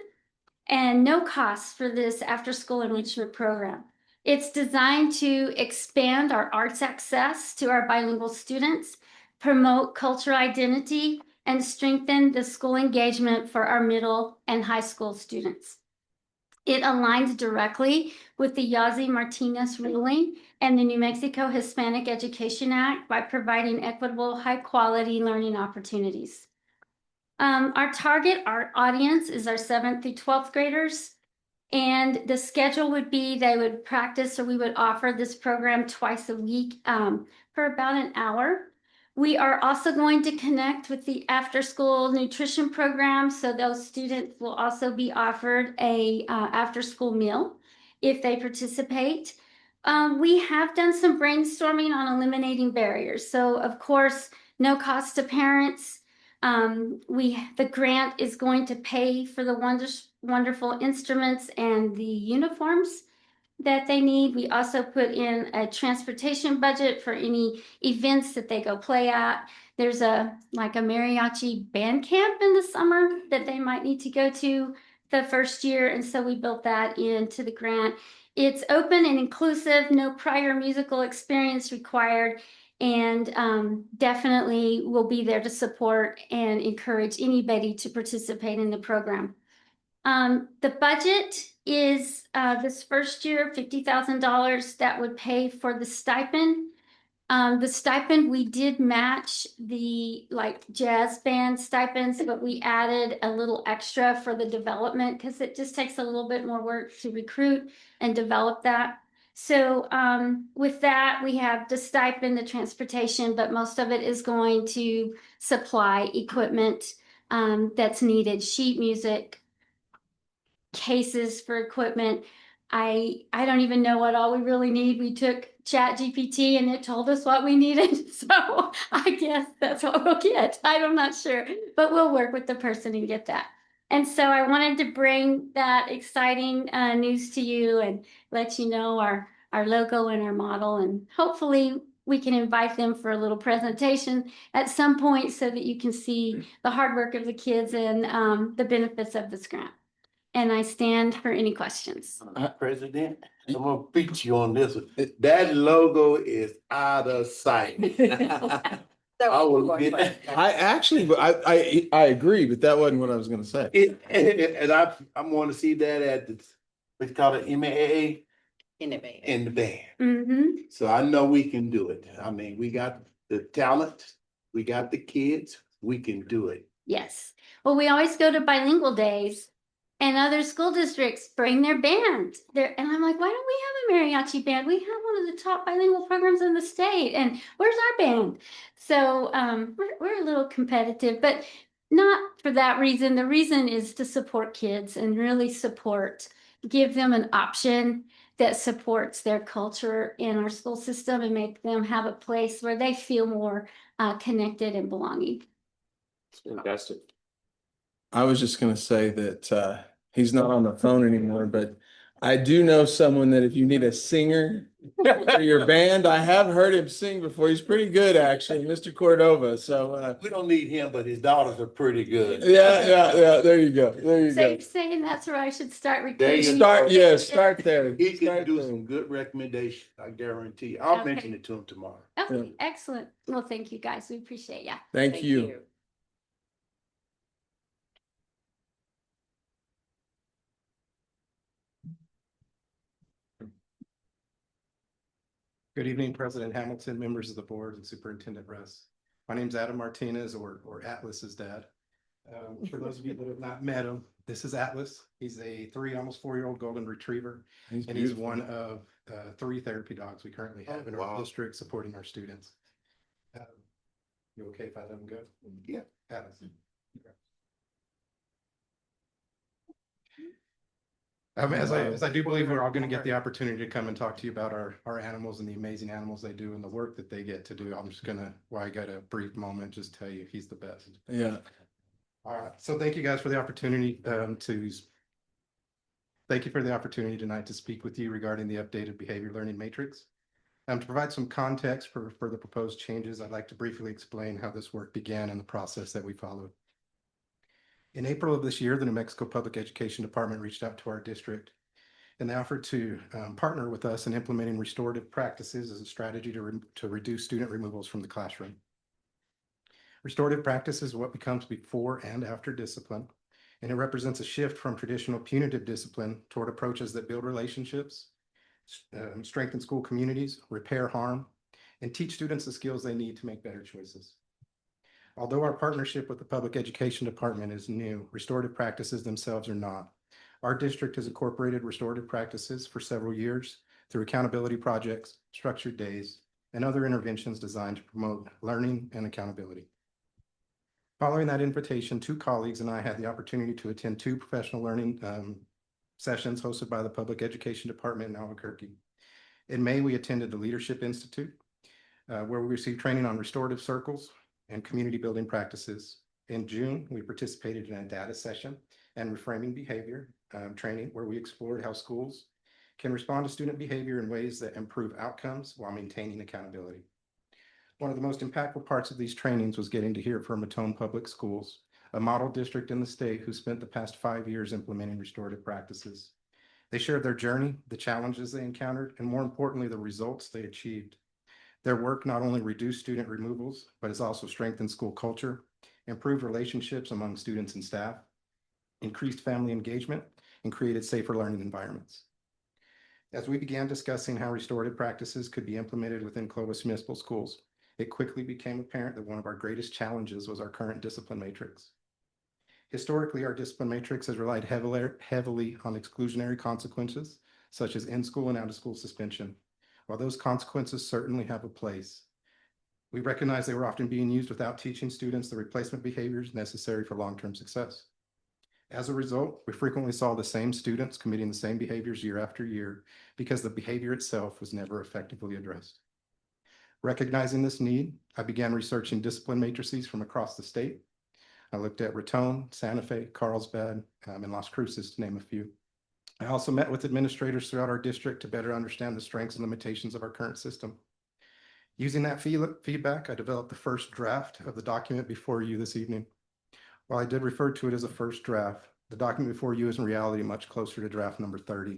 and no cost for this after-school enrichment program. It's designed to expand our arts access to our bilingual students, promote cultural identity, and strengthen the school engagement for our middle and high school students. It aligns directly with the Yazzie Martinez ruling and the New Mexico Hispanic Education Act by providing equitable, high-quality learning opportunities. Our target, our audience is our 7th through 12th graders. And the schedule would be they would practice, or we would offer this program twice a week for about an hour. We are also going to connect with the after-school nutrition program, so those students will also be offered a after-school meal if they participate. We have done some brainstorming on eliminating barriers. So, of course, no cost to parents. The grant is going to pay for the wonderful instruments and the uniforms that they need. We also put in a transportation budget for any events that they go play at. There's like a mariachi band camp in the summer that they might need to go to the first year, and so we built that into the grant. It's open and inclusive, no prior musical experience required, and definitely will be there to support and encourage anybody to participate in the program. The budget is this first year $50,000 that would pay for the stipend. The stipend, we did match the like jazz band stipends, but we added a little extra for the development because it just takes a little bit more work to recruit and develop that. So with that, we have the stipend, the transportation, but most of it is going to supply equipment that's needed, sheet music, cases for equipment. I don't even know what all we really need. We took Chat GPT and it told us what we needed. So I guess that's what we'll get. I'm not sure, but we'll work with the person and get that. And so I wanted to bring that exciting news to you and let you know our logo and our model, and hopefully we can invite them for a little presentation at some point so that you can see the hard work of the kids and the benefits of this grant. And I stand for any questions. President, I'm gonna beat you on this one. That logo is out of sight. I will get I actually, I agree, but that wasn't what I was gonna say. and I'm gonna see that at the, what's called an MAA In the band. in the band. Mm-hmm. So I know we can do it. I mean, we got the talent, we got the kids, we can do it. Yes. Well, we always go to bilingual days and other school districts bring their band there. And I'm like, why don't we have a mariachi band? We have one of the top bilingual programs in the state. And where's our band? So we're a little competitive, but not for that reason. The reason is to support kids and really give them an option that supports their culture in our school system and make them have a place where they feel more connected and belonging. Fantastic. I was just gonna say that he's not on the phone anymore, but I do know someone that if you need a singer for your band, I have heard him sing before. He's pretty good, actually, Mr. Cordova. So We don't need him, but his daughters are pretty good. yeah. There you go. There you So go. you're saying that's where I should start There recruiting? Start there. He can Start do there. some good recommendations, I guarantee. I'll Okay. mention it to him tomorrow. Okay, excellent. Well, thank you guys. We appreciate ya. Thank you. Good evening, President Hamilton, members of the board, and Superintendent Russ. My name's Adam Martinez, or Atlas's dad. For those of you that have not met him, this is Atlas. He's a almost 4-year-old golden retriever, and he's one of 3 therapy dogs we currently have in our district supporting our students. You okay if I let him go? Yeah. Atlas. As I do believe we're all going to get the opportunity to come and talk to you about our animals and the amazing animals they do and the work that they get to do, I'm just gonna, while I got a brief moment, just tell you he's the best. Yeah. All right. So thank you guys for the opportunity thank you for the opportunity tonight to speak with you regarding the updated behavior learning matrix. To provide some context for the proposed changes, I'd like to briefly explain how this work began and the process that we followed. In April of this year, the New Mexico Public Education Department reached out to our district and they offered to partner with us in implementing restorative practices as a strategy to reduce student removals from the classroom. Restorative practice is what becomes before and after discipline, and it represents a shift from traditional punitive discipline toward approaches that build relationships, strengthen school communities, repair harm, and teach students the skills they need to make better choices. Although our partnership with the Public Education Department is new, restorative practices themselves are not. Our district has incorporated restorative practices for several years through accountability projects, structured days, and other interventions designed to promote learning and accountability. Following that invitation, 2 colleagues and I had the opportunity to attend 2 professional learning sessions hosted by the Public Education Department in Albuquerque. In May, we attended the Leadership Institute, where we received training on restorative circles and community building practices. In June, we participated in a data session and reframing behavior training, where we explored how schools can respond to student behavior in ways that improve outcomes while maintaining accountability. One of the most impactful parts of these trainings was getting to hear from Matone Public Schools, a model district in the state who spent the past 5 years implementing restorative practices. They shared their journey, the challenges they encountered, and more importantly, the results they achieved. Their work not only reduced student removals, but has also strengthened school culture, improved relationships among students and staff, increased family engagement, and created safer learning environments. As we began discussing how restorative practices could be implemented within Clovis Municipal Schools, it quickly became apparent that one of our greatest challenges was our current discipline matrix. Historically, our discipline matrix has relied heavily on exclusionary consequences, such as in-school and out-of-school suspension. While those consequences certainly have a place, we recognize they were often being used without teaching students the replacement behaviors necessary for long-term success. As a result, we frequently saw the same students committing the same behaviors year after year because the behavior itself was never effectively addressed. Recognizing this need, I began researching discipline matrices from across the state. I looked at Raton, Santa Fe, Carlsbad, and Las Cruces, to name a few. I also met with administrators throughout our district to better understand the strengths and limitations of our current system. Using that feedback, I developed the first draft of the document before you this evening. While I did refer to it as a first draft, the document before you is in reality much closer to draft number 30.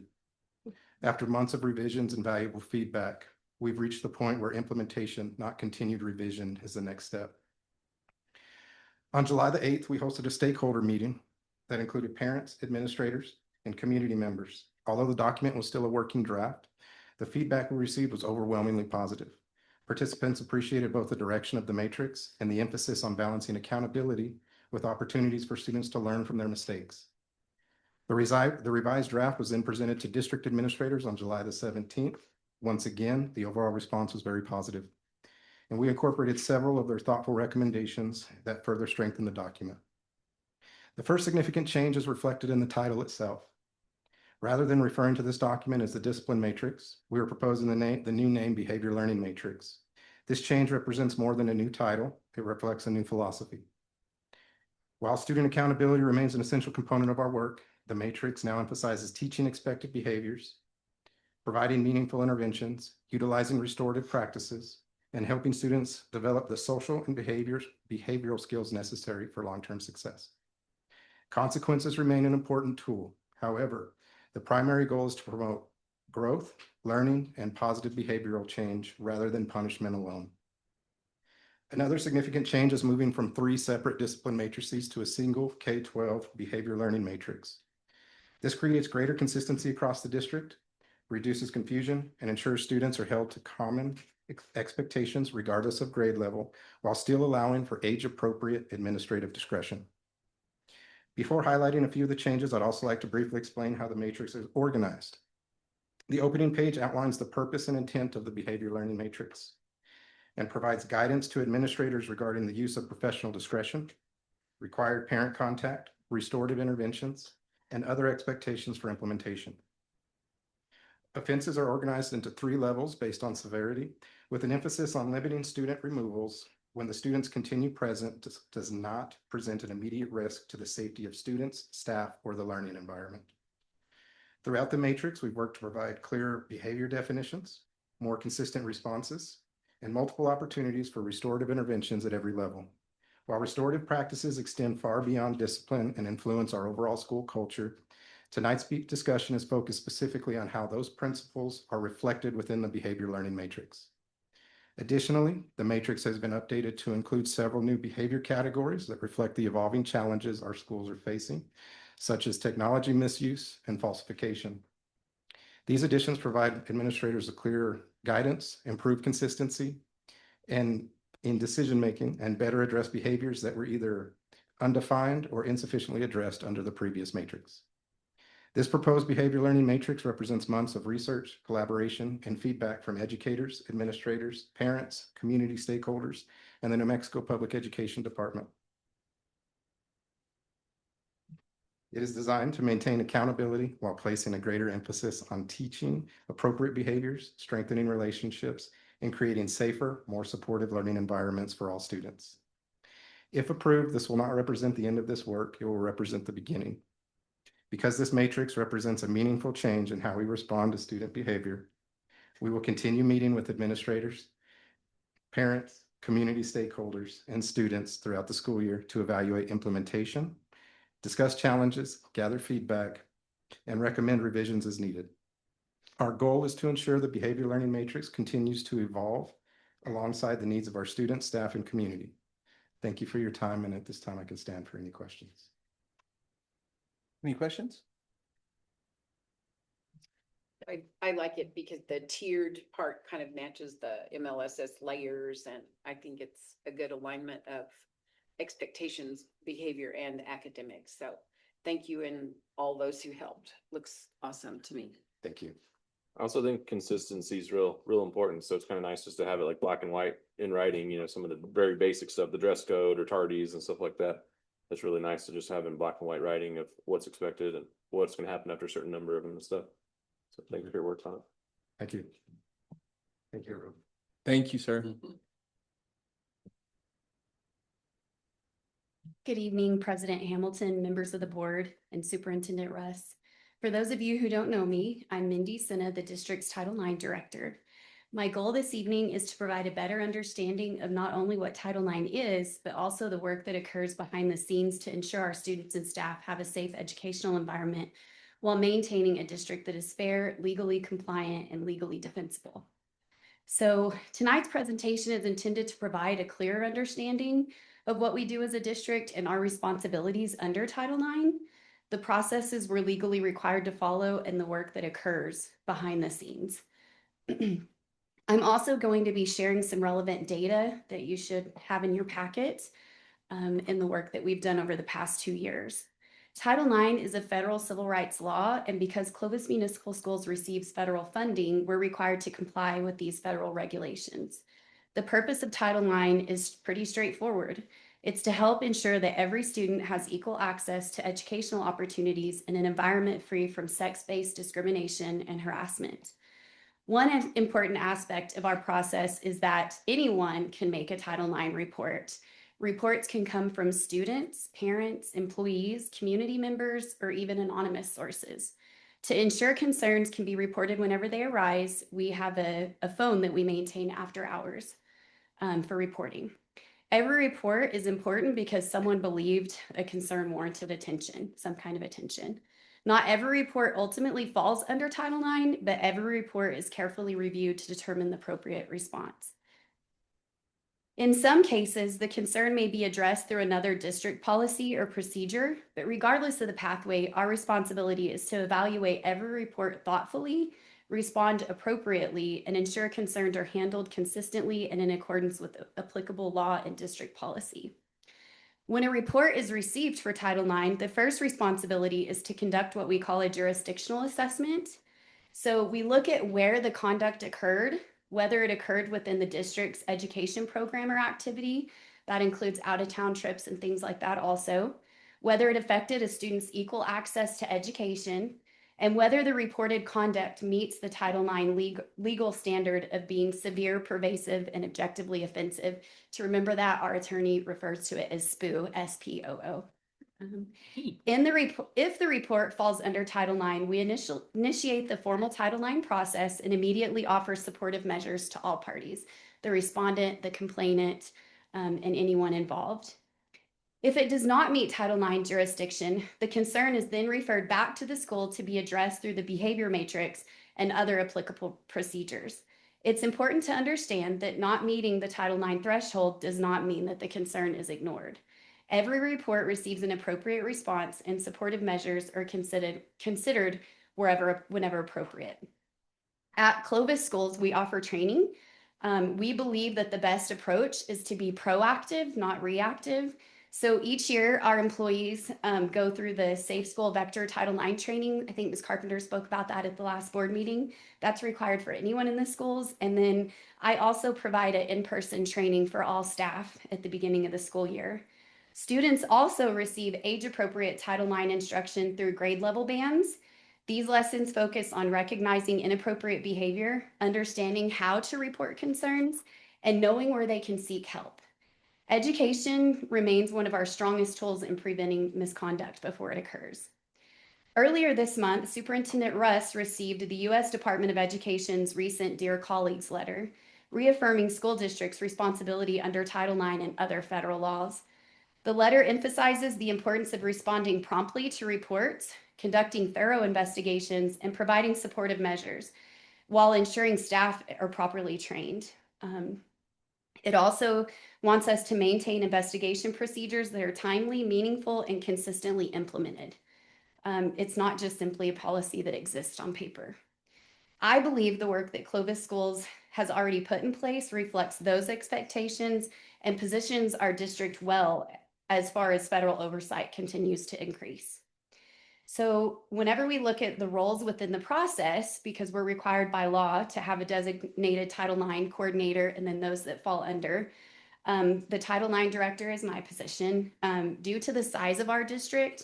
After months of revisions and valuable feedback, we've reached the point where implementation, not continued revision, is the next step. On July the 8th, we hosted a stakeholder meeting that included parents, administrators, and community members. Although the document was still a working draft, the feedback we received was overwhelmingly positive. Participants appreciated both the direction of the matrix and the emphasis on balancing accountability with opportunities for students to learn from their mistakes. The revised draft was then presented to district administrators on July the 17th. Once again, the overall response was very positive, and we incorporated several of their thoughtful recommendations that further strengthen the document. The first significant change is reflected in the title itself. Rather than referring to this document as the discipline matrix, we are proposing the new name Behavior Learning Matrix. This change represents more than a new title. It reflects a new philosophy. While student accountability remains an essential component of our work, the matrix now emphasizes teaching expected behaviors, providing meaningful interventions, utilizing restorative practices, and helping students develop the social and behavioral skills necessary for long-term success. Consequences remain an important tool. However, the primary goal is to promote growth, learning, and positive behavioral change rather than punishment alone. Another significant change is moving from 3 separate discipline matrices to a single K-12 behavior learning matrix. This creates greater consistency across the district, reduces confusion, and ensures students are held to common expectations regardless of grade level, while still allowing for age-appropriate administrative discretion. Before highlighting a few of the changes, I'd also like to briefly explain how the matrix is organized. The opening page outlines the purpose and intent of the behavior learning matrix and provides guidance to administrators regarding the use of professional discretion, required parent contact, restorative interventions, and other expectations for implementation. Offenses are organized into 3 levels based on severity, with an emphasis on limiting student removals when the student's continued presence does not present an immediate risk to the safety of students, staff, or the learning environment. Throughout the matrix, we've worked to provide clear behavior definitions, more consistent responses, and multiple opportunities for restorative interventions at every level. While restorative practices extend far beyond discipline and influence our overall school culture, tonight's discussion is focused specifically on how those principles are reflected within the behavior learning matrix. Additionally, the matrix has been updated to include several new behavior categories that reflect the evolving challenges our schools are facing, such as technology misuse and falsification. These additions provide administrators a clearer guidance, improve consistency, and in decision-making, and better address behaviors that were either undefined or insufficiently addressed under the previous matrix. This proposed behavior learning matrix represents months of research, collaboration, and feedback from educators, administrators, parents, community stakeholders, and the New Mexico Public Education Department. It is designed to maintain accountability while placing a greater emphasis on teaching appropriate behaviors, strengthening relationships, and creating safer, more supportive learning environments for all students. If approved, this will not represent the end of this work. It will represent the beginning. Because this matrix represents a meaningful change in how we respond to student behavior, we will continue meeting with administrators, parents, community stakeholders, and students throughout the school year to evaluate implementation, discuss challenges, gather feedback, and recommend revisions as needed. Our goal is to ensure the behavior learning matrix continues to evolve alongside the needs of our students, staff, and community. Thank you for your time, and at this time I can stand for any questions. Any questions? I like it because the tiered part kind of matches the MLSS layers, and I think it's a good alignment of expectations, behavior, and academics. So thank you and all those who helped. Looks awesome to me. Thank you. I also think consistency is real important. So it's kind of nice just to have it like black and white in writing, you know, some of the very basic stuff, the dress code or tardies and stuff like that. It's really nice to just have in black and white writing of what's expected and what's going to happen after a certain number of them and stuff. So thank you for your work on it. Thank you. Thank you, everyone. Thank you, sir. Good evening, President Hamilton, members of the board, and Superintendent Russ. For those of you who don't know me, I'm Mindy Senna, the district's Title IX director. My goal this evening is to provide a better understanding of not only what Title IX is, but also the work that occurs behind the scenes to ensure our students and staff have a safe educational environment while maintaining a district that is fair, legally compliant, and legally defensible. So tonight's presentation is intended to provide a clearer understanding of what we do as a district and our responsibilities under Title IX, the processes we're legally required to follow, and the work that occurs behind the scenes. I'm also going to be sharing some relevant data that you should have in your packet in the work that we've done over the past 2 years. Title IX is a federal civil rights law, and because Clovis Municipal Schools receives federal funding, we're required to comply with these federal regulations. The purpose of Title IX is pretty straightforward. It's to help ensure that every student has equal access to educational opportunities in an environment free from sex-based discrimination and harassment. One important aspect of our process is that anyone can make a Title IX report. Reports can come from students, parents, employees, community members, or even anonymous sources. To ensure concerns can be reported whenever they arise, we have a phone that we maintain after hours for reporting. Every report is important because someone believed a concern warranted attention, some kind of attention. Not every report ultimately falls under Title IX, but every report is carefully reviewed to determine the appropriate response. In some cases, the concern may be addressed through another district policy or procedure, but regardless of the pathway, our responsibility is to evaluate every report thoughtfully, respond appropriately, and ensure concerns are handled consistently and in accordance with applicable law and district policy. When a report is received for Title IX, the first responsibility is to conduct what we call a jurisdictional assessment. So we look at where the conduct occurred, whether it occurred within the district's education program or activity. That includes out-of-town trips and things like that also. Whether it affected a student's equal access to education, and whether the reported conduct meets the Title IX legal standard of being severe, pervasive, and objectively offensive. To remember that, our attorney refers to it as SPOO, S-P-O-O. If the report falls under Title IX, we initiate the formal Title IX process and immediately offer supportive measures to all parties, the respondent, the complainant, and anyone involved. If it does not meet Title IX jurisdiction, the concern is then referred back to the school to be addressed through the behavior matrix and other applicable procedures. It's important to understand that not meeting the Title IX threshold does not mean that the concern is ignored. Every report receives an appropriate response, and supportive measures are considered whenever appropriate. At Clovis Schools, we offer training. We believe that the best approach is to be proactive, not reactive. So each year, our employees go through the Safe School Vector Title IX training. I think Ms. Carpenter spoke about that at the last board meeting. That's required for anyone in the schools. And then I also provide an in-person training for all staff at the beginning of the school year. Students also receive age-appropriate Title IX instruction through grade level bands. These lessons focus on recognizing inappropriate behavior, understanding how to report concerns, and knowing where they can seek help. Education remains one of our strongest tools in preventing misconduct before it occurs. Earlier this month, Superintendent Russ received the U.S. Department of Education's recent Dear Colleagues letter, reaffirming school districts' responsibility under Title IX and other federal laws. The letter emphasizes the importance of responding promptly to reports, conducting thorough investigations, and providing supportive measures while ensuring staff are properly trained. It also wants us to maintain investigation procedures that are timely, meaningful, and consistently implemented. It's not just simply a policy that exists on paper. I believe the work that Clovis Schools has already put in place reflects those expectations and positions our district well as far as federal oversight continues to increase. So whenever we look at the roles within the process, because we're required by law to have a designated Title IX coordinator and then those that fall under, the Title IX director is my position. Due to the size of our district,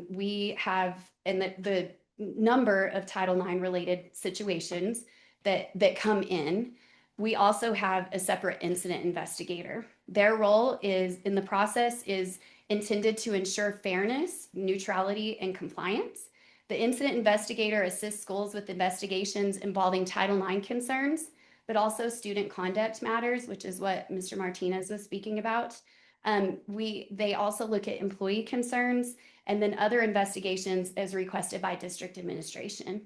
we have, and the number of Title IX related situations that come in, we also have a separate incident investigator. Their role is in the process is intended to ensure fairness, neutrality, and compliance. The incident investigator assists schools with investigations involving Title IX concerns, but also student conduct matters, which is what Mr. Martinez was speaking about. They also look at employee concerns and then other investigations as requested by district administration.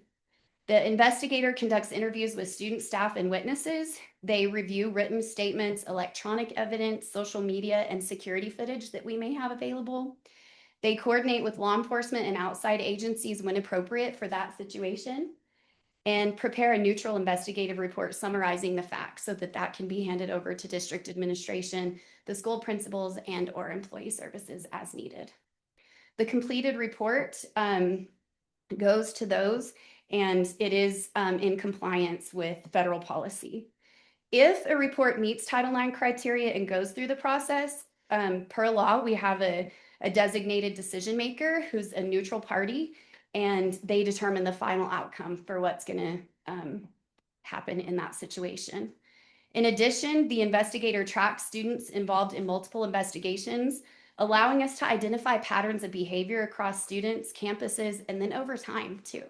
The investigator conducts interviews with student, staff, and witnesses. They review written statements, electronic evidence, social media, and security footage that we may have available. They coordinate with law enforcement and outside agencies when appropriate for that situation, and prepare a neutral investigative report summarizing the facts so that that can be handed over to district administration, the school principals, and/or employee services as needed. The completed report goes to those, and it is in compliance with federal policy. If a report meets Title IX criteria and goes through the process, per law, we have a designated decision maker who's a neutral party, and they determine the final outcome for what's going to happen in that situation. In addition, the investigator tracks students involved in multiple investigations, allowing us to identify patterns of behavior across students, campuses, and then over time too.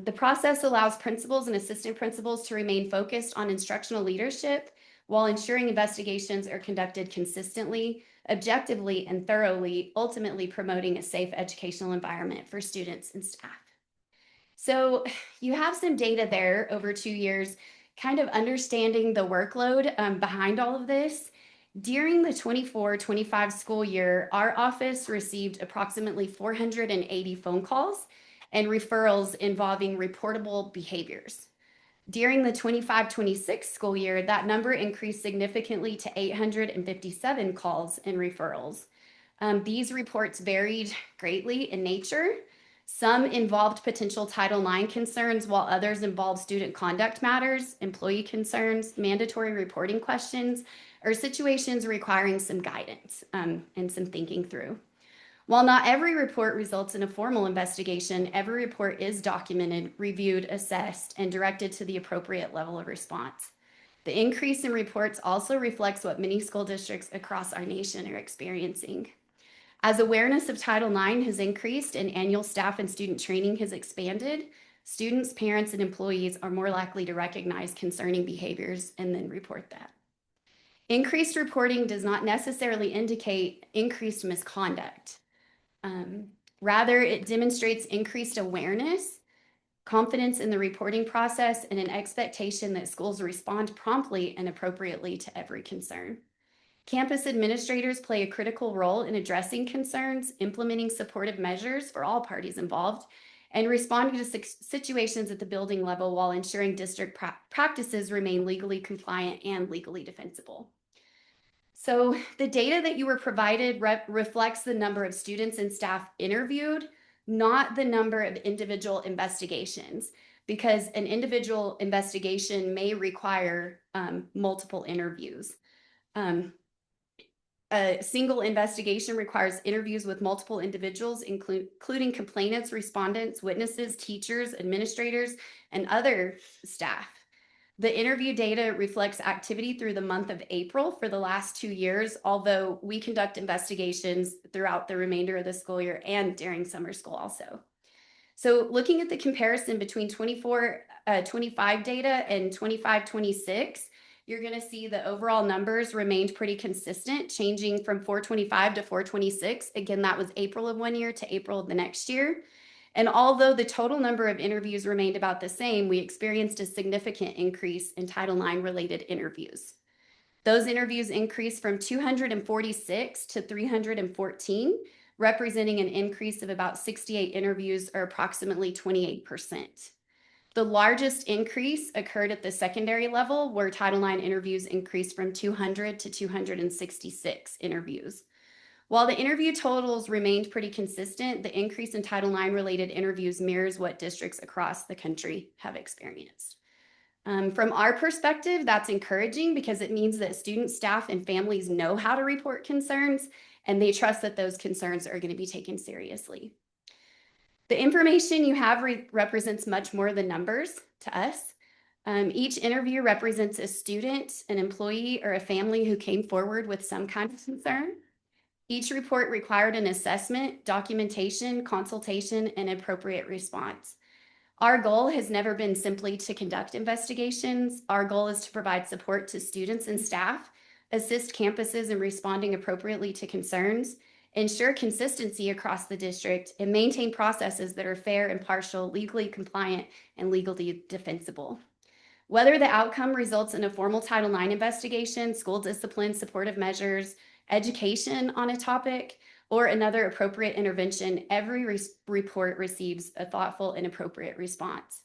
The process allows principals and assistant principals to remain focused on instructional leadership while ensuring investigations are conducted consistently, objectively, and thoroughly, ultimately promoting a safe educational environment for students and staff. So you have some data there over 2 years, kind of understanding the workload behind all of this. During the 24-25 school year, our office received approximately 480 phone calls and referrals involving reportable behaviors. During the 25-26 school year, that number increased significantly to 857 calls and referrals. These reports varied greatly in nature. Some involved potential Title IX concerns, while others involved student conduct matters, employee concerns, mandatory reporting questions, or situations requiring some guidance and some thinking through. While not every report results in a formal investigation, every report is documented, reviewed, assessed, and directed to the appropriate level of response. The increase in reports also reflects what many school districts across our nation are experiencing. As awareness of Title IX has increased and annual staff and student training has expanded, students, parents, and employees are more likely to recognize concerning behaviors and then report that. Increased reporting does not necessarily indicate increased misconduct. Rather, it demonstrates increased awareness confidence in the reporting process, and an expectation that schools respond promptly and appropriately to every concern. Campus administrators play a critical role in addressing concerns, implementing supportive measures for all parties involved, and responding to situations at the building level while ensuring district practices remain legally compliant and legally defensible. So the data that you were provided reflects the number of students and staff interviewed, not the number of individual investigations, because an individual investigation may require multiple interviews. A single investigation requires interviews with multiple individuals, including complainants, respondents, witnesses, teachers, administrators, and other staff. The interview data reflects activity through the month of April for the last 2 years, although we conduct investigations throughout the remainder of the school year and during summer school also. So looking at the comparison between 24-25 data and 25-26, you're going to see the overall numbers remained pretty consistent, changing from 425 to 426. Again, that was April of one year to April of the next year. And although the total number of interviews remained about the same, we experienced a significant increase in Title IX related interviews. Those interviews increased from 246 to 314, representing an increase of about 68 interviews, or approximately 28%. The largest increase occurred at the secondary level, where Title IX interviews increased from 200 to 266 interviews. While the interview totals remained pretty consistent, the increase in Title IX related interviews mirrors what districts across the country have experienced. From our perspective, that's encouraging because it means that students, staff, and families know how to report concerns, and they trust that those concerns are going to be taken seriously. The information you have represents much more than numbers to us. Each interview represents a student, an employee, or a family who came forward with some kind of concern. Each report required an assessment, documentation, consultation, and appropriate response. Our goal has never been simply to conduct investigations. Our goal is to provide support to students and staff, assist campuses in responding appropriately to concerns, ensure consistency across the district, and maintain processes that are fair, impartial, legally compliant, and legally defensible. Whether the outcome results in a formal Title IX investigation, school discipline, supportive measures, education on a topic, or another appropriate intervention, every report receives a thoughtful and appropriate response.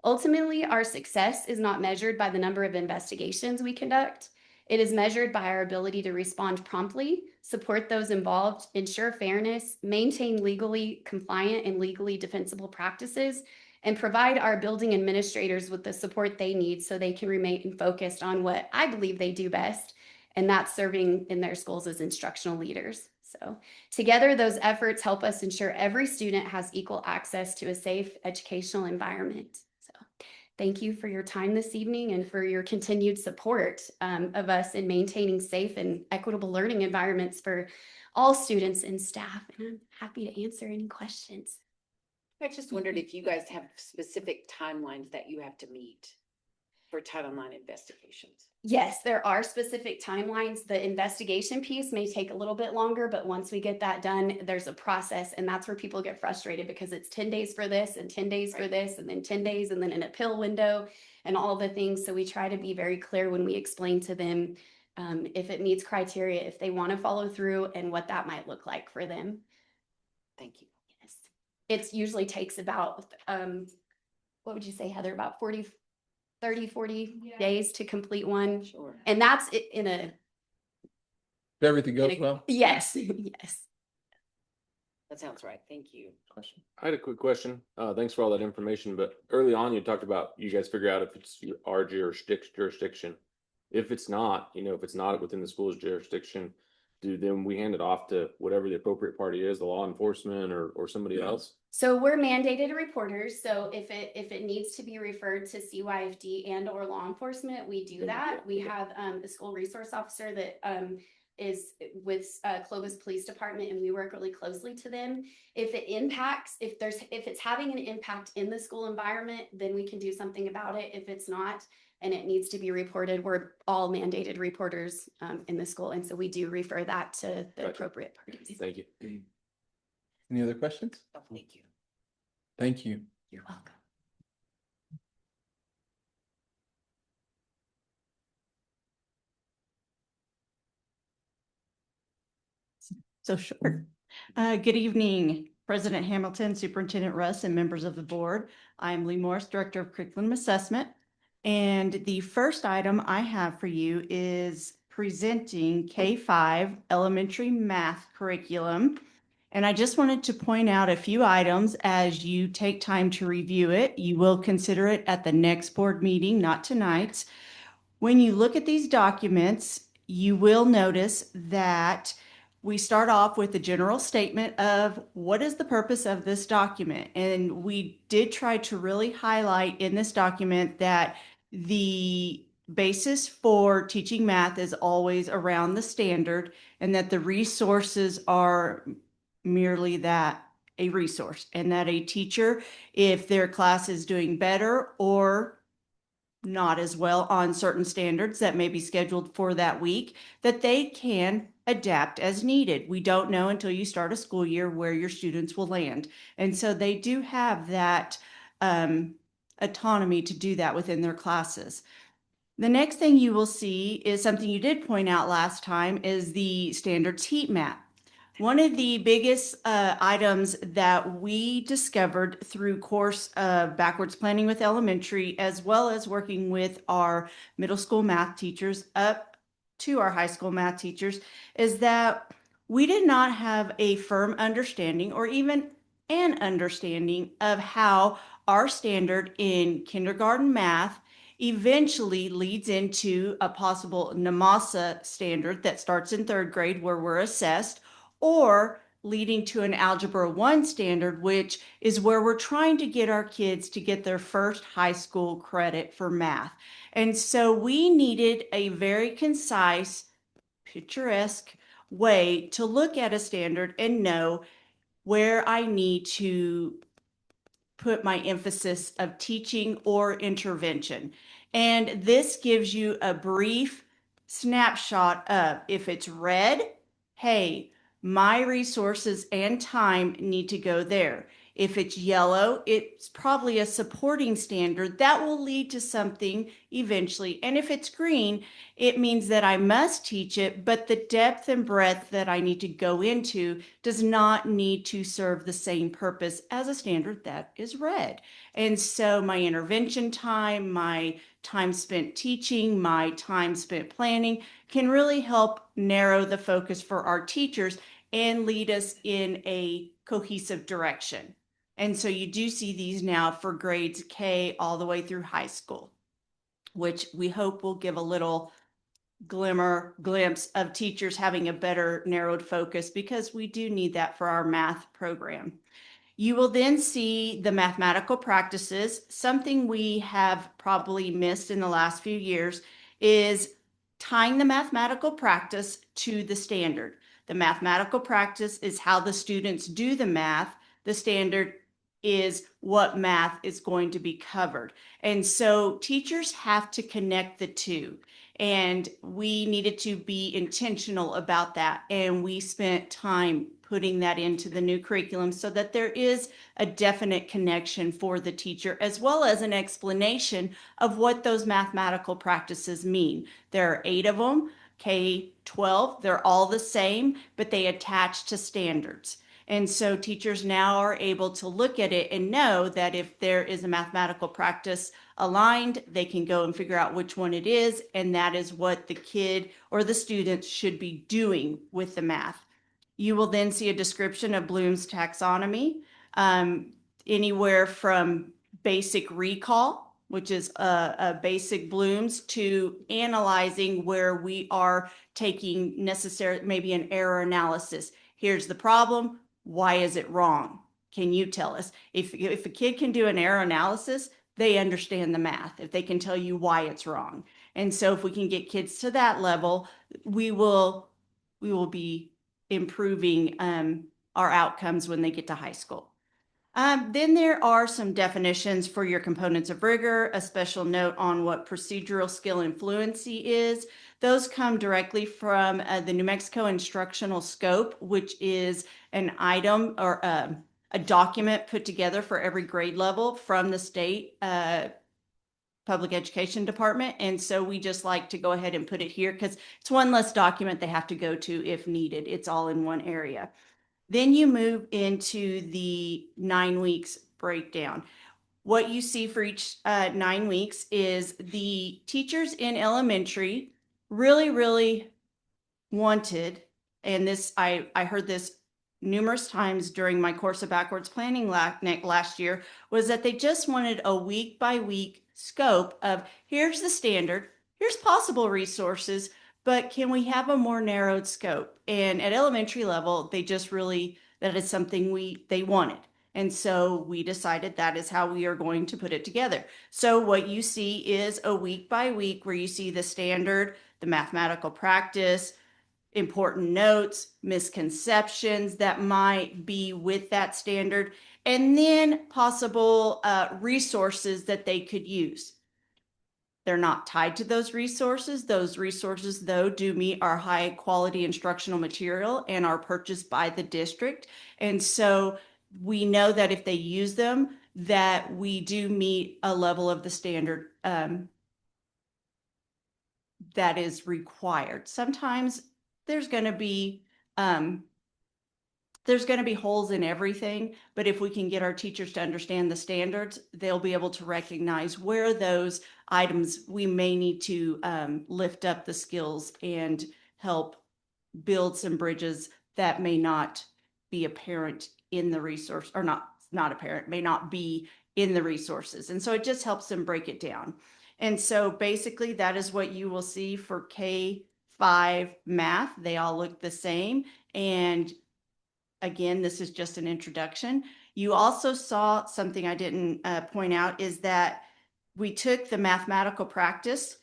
Ultimately, our success is not measured by the number of investigations we conduct. It is measured by our ability to respond promptly, support those involved, ensure fairness, maintain legally compliant and legally defensible practices, and provide our building administrators with the support they need so they can remain focused on what I believe they do best, and that's serving in their schools as instructional leaders. So together, those efforts help us ensure every student has equal access to a safe educational environment. So thank you for your time this evening and for your continued support of us in maintaining safe and equitable learning environments for all students and staff. And I'm happy to answer any questions. I just wondered if you guys have specific timelines that you have to meet for Title IX investigations. Yes, there are specific timelines. The investigation piece may take a little bit longer, but once we get that done, there's a process, and that's where people get frustrated because it's 10 days for this and 10 days for this and then 10 days and then an appeal window and all the things. So we try to be very clear when we explain to them if it meets criteria, if they want to follow through, and what that might look like for them. Thank you. Yes. It usually takes about, what would you say, Heather, about 40 days to complete one. Sure. And that's in a. If everything goes well? Yes, yes. That sounds right. Thank you. Question. I had a quick question. Thanks for all that information, but early on you talked about you guys figure out if it's our jurisdiction. If it's not, if it's not within the school's jurisdiction, then we hand it off to whatever the appropriate party is, the law enforcement or somebody else? So we're mandated reporters. So if it needs to be referred to CYFD and or law enforcement, we do that. We have a school resource officer that is with Clovis Police Department, and we work really closely to them. If it impacts, if it's having an impact in the school environment, then we can do something about it. If it's not, and it needs to be reported, we're all mandated reporters in the school. And so we do refer that to the appropriate parties. Thank you. Any other questions? Oh, thank you. Thank you. You're welcome. So short. Good evening, President Hamilton, Superintendent Russ, and members of the board. I'm Lee Morris, Director of Curriculum Assessment. And the first item I have for you is presenting K-5 elementary math curriculum. And I just wanted to point out a few items as you take time to review it. You will consider it at the next board meeting, not tonight's. When you look at these documents, you will notice that we start off with a general statement of what is the purpose of this document. And we did try to really highlight in this document that the basis for teaching math is always around the standard and that the resources are merely that, a resource, and that a teacher, if their class is doing better or not as well on certain standards that may be scheduled for that week, that they can adapt as needed. We don't know until you start a school year where your students will land. And so they do have that autonomy to do that within their classes. The next thing you will see is something you did point out last time is the standards heat map. One of the biggest items that we discovered through course of backwards planning with elementary, as well as working with our middle school math teachers up to our high school math teachers, is that we did not have a firm understanding or even an understanding of how our standard in kindergarten math eventually leads into a possible NMASA standard that starts in third grade where we're assessed, or leading to an Algebra 1 standard, which is where we're trying to get our kids to get their first high school credit for math. And so we needed a very concise, picturesque way to look at a standard and know where I need to put my emphasis of teaching or intervention. And this gives you a brief snapshot of if it's red, hey, my resources and time need to go there. If it's yellow, it's probably a supporting standard that will lead to something eventually. And if it's green, it means that I must teach it, but the depth and breadth that I need to go into does not need to serve the same purpose as a standard that is red. And so my intervention time, my time spent teaching, my time spent planning can really help narrow the focus for our teachers and lead us in a cohesive direction. And so you do see these now for grades K all the way through high school, which we hope will give a little glimpse of teachers having a better narrowed focus, because we do need that for our math program. You will then see the mathematical practices. Something we have probably missed in the last few years is tying the mathematical practice to the standard. The mathematical practice is how the students do the math. The standard is what math is going to be covered. And so teachers have to connect the two. And we needed to be intentional about that. And we spent time putting that into the new curriculum so that there is a definite connection for the teacher, as well as an explanation of what those mathematical practices mean. There are 8 of them, K-12, they're all the same, but they attach to standards. And so teachers now are able to look at it and know that if there is a mathematical practice aligned, they can go and figure out which one it is, and that is what the kid or the students should be doing with the math. You will then see a description of Bloom's taxonomy, anywhere from basic recall, which is a basic Bloom's, to analyzing where we are taking necessary, maybe an error analysis. Here's the problem. Why is it wrong? Can you tell us? If a kid can do an error analysis, they understand the math, if they can tell you why it's wrong. And so if we can get kids to that level, we will be improving our outcomes when they get to high school. Then there are some definitions for your components of rigor, a special note on what procedural skill and fluency is. Those come directly from the New Mexico instructional scope, which is an item or a document put together for every grade level from the state public education department. And so we just like to go ahead and put it here because it's one less document they have to go to if needed. It's all in one area. Then you move into the 9 weeks breakdown. What you see for each 9 weeks is the teachers in elementary really wanted, and this I heard this numerous times during my course of backwards planning last year, was that they just wanted a week by week scope of here's the standard, here's possible resources, but can we have a more narrowed scope? And at elementary level, they just really, that is something they wanted. And so we decided that is how we are going to put it together. So what you see is a week by week where you see the standard, the mathematical practice, important notes, misconceptions that might be with that standard, and then possible resources that they could use. They're not tied to those resources. Those resources, though, do meet our high quality instructional material and are purchased by the district. And so we know that if they use them, that we do meet a level of the standard that is required. Sometimes there's going to be holes in everything, but if we can get our teachers to understand the standards, they'll be able to recognize where those items we may need to lift up the skills and help build some bridges that may not be apparent in the resource, or not apparent, may not be in the resources. And so it just helps them break it down. And so basically that is what you will see for K-5 math. They all look the same. And again, this is just an introduction. You also saw something I didn't point out is that we took the mathematical practice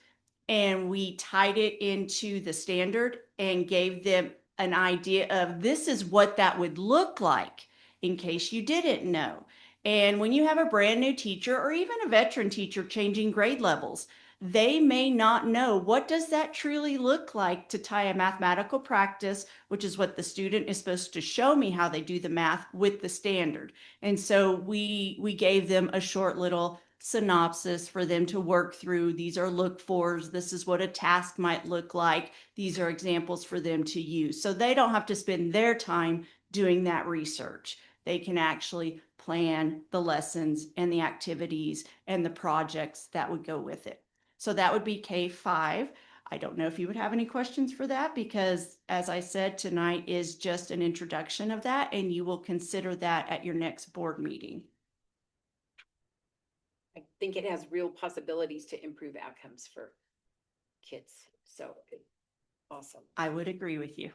and we tied it into the standard and gave them an idea of this is what that would look like in case you didn't know. And when you have a brand new teacher or even a veteran teacher changing grade levels, they may not know what does that truly look like to tie a mathematical practice, which is what the student is supposed to show me how they do the math, with the standard. And so we gave them a short little synopsis for them to work through. These are look fors. This is what a task might look like. These are examples for them to use. So they don't have to spend their time doing that research. They can actually plan the lessons and the activities and the projects that would go with it. So that would be K-5. I don't know if you would have any questions for that because, as I said, tonight is just an introduction of that, and you will consider that at your next board meeting. I think it has real possibilities to improve outcomes for kids. So awesome. I would agree with you,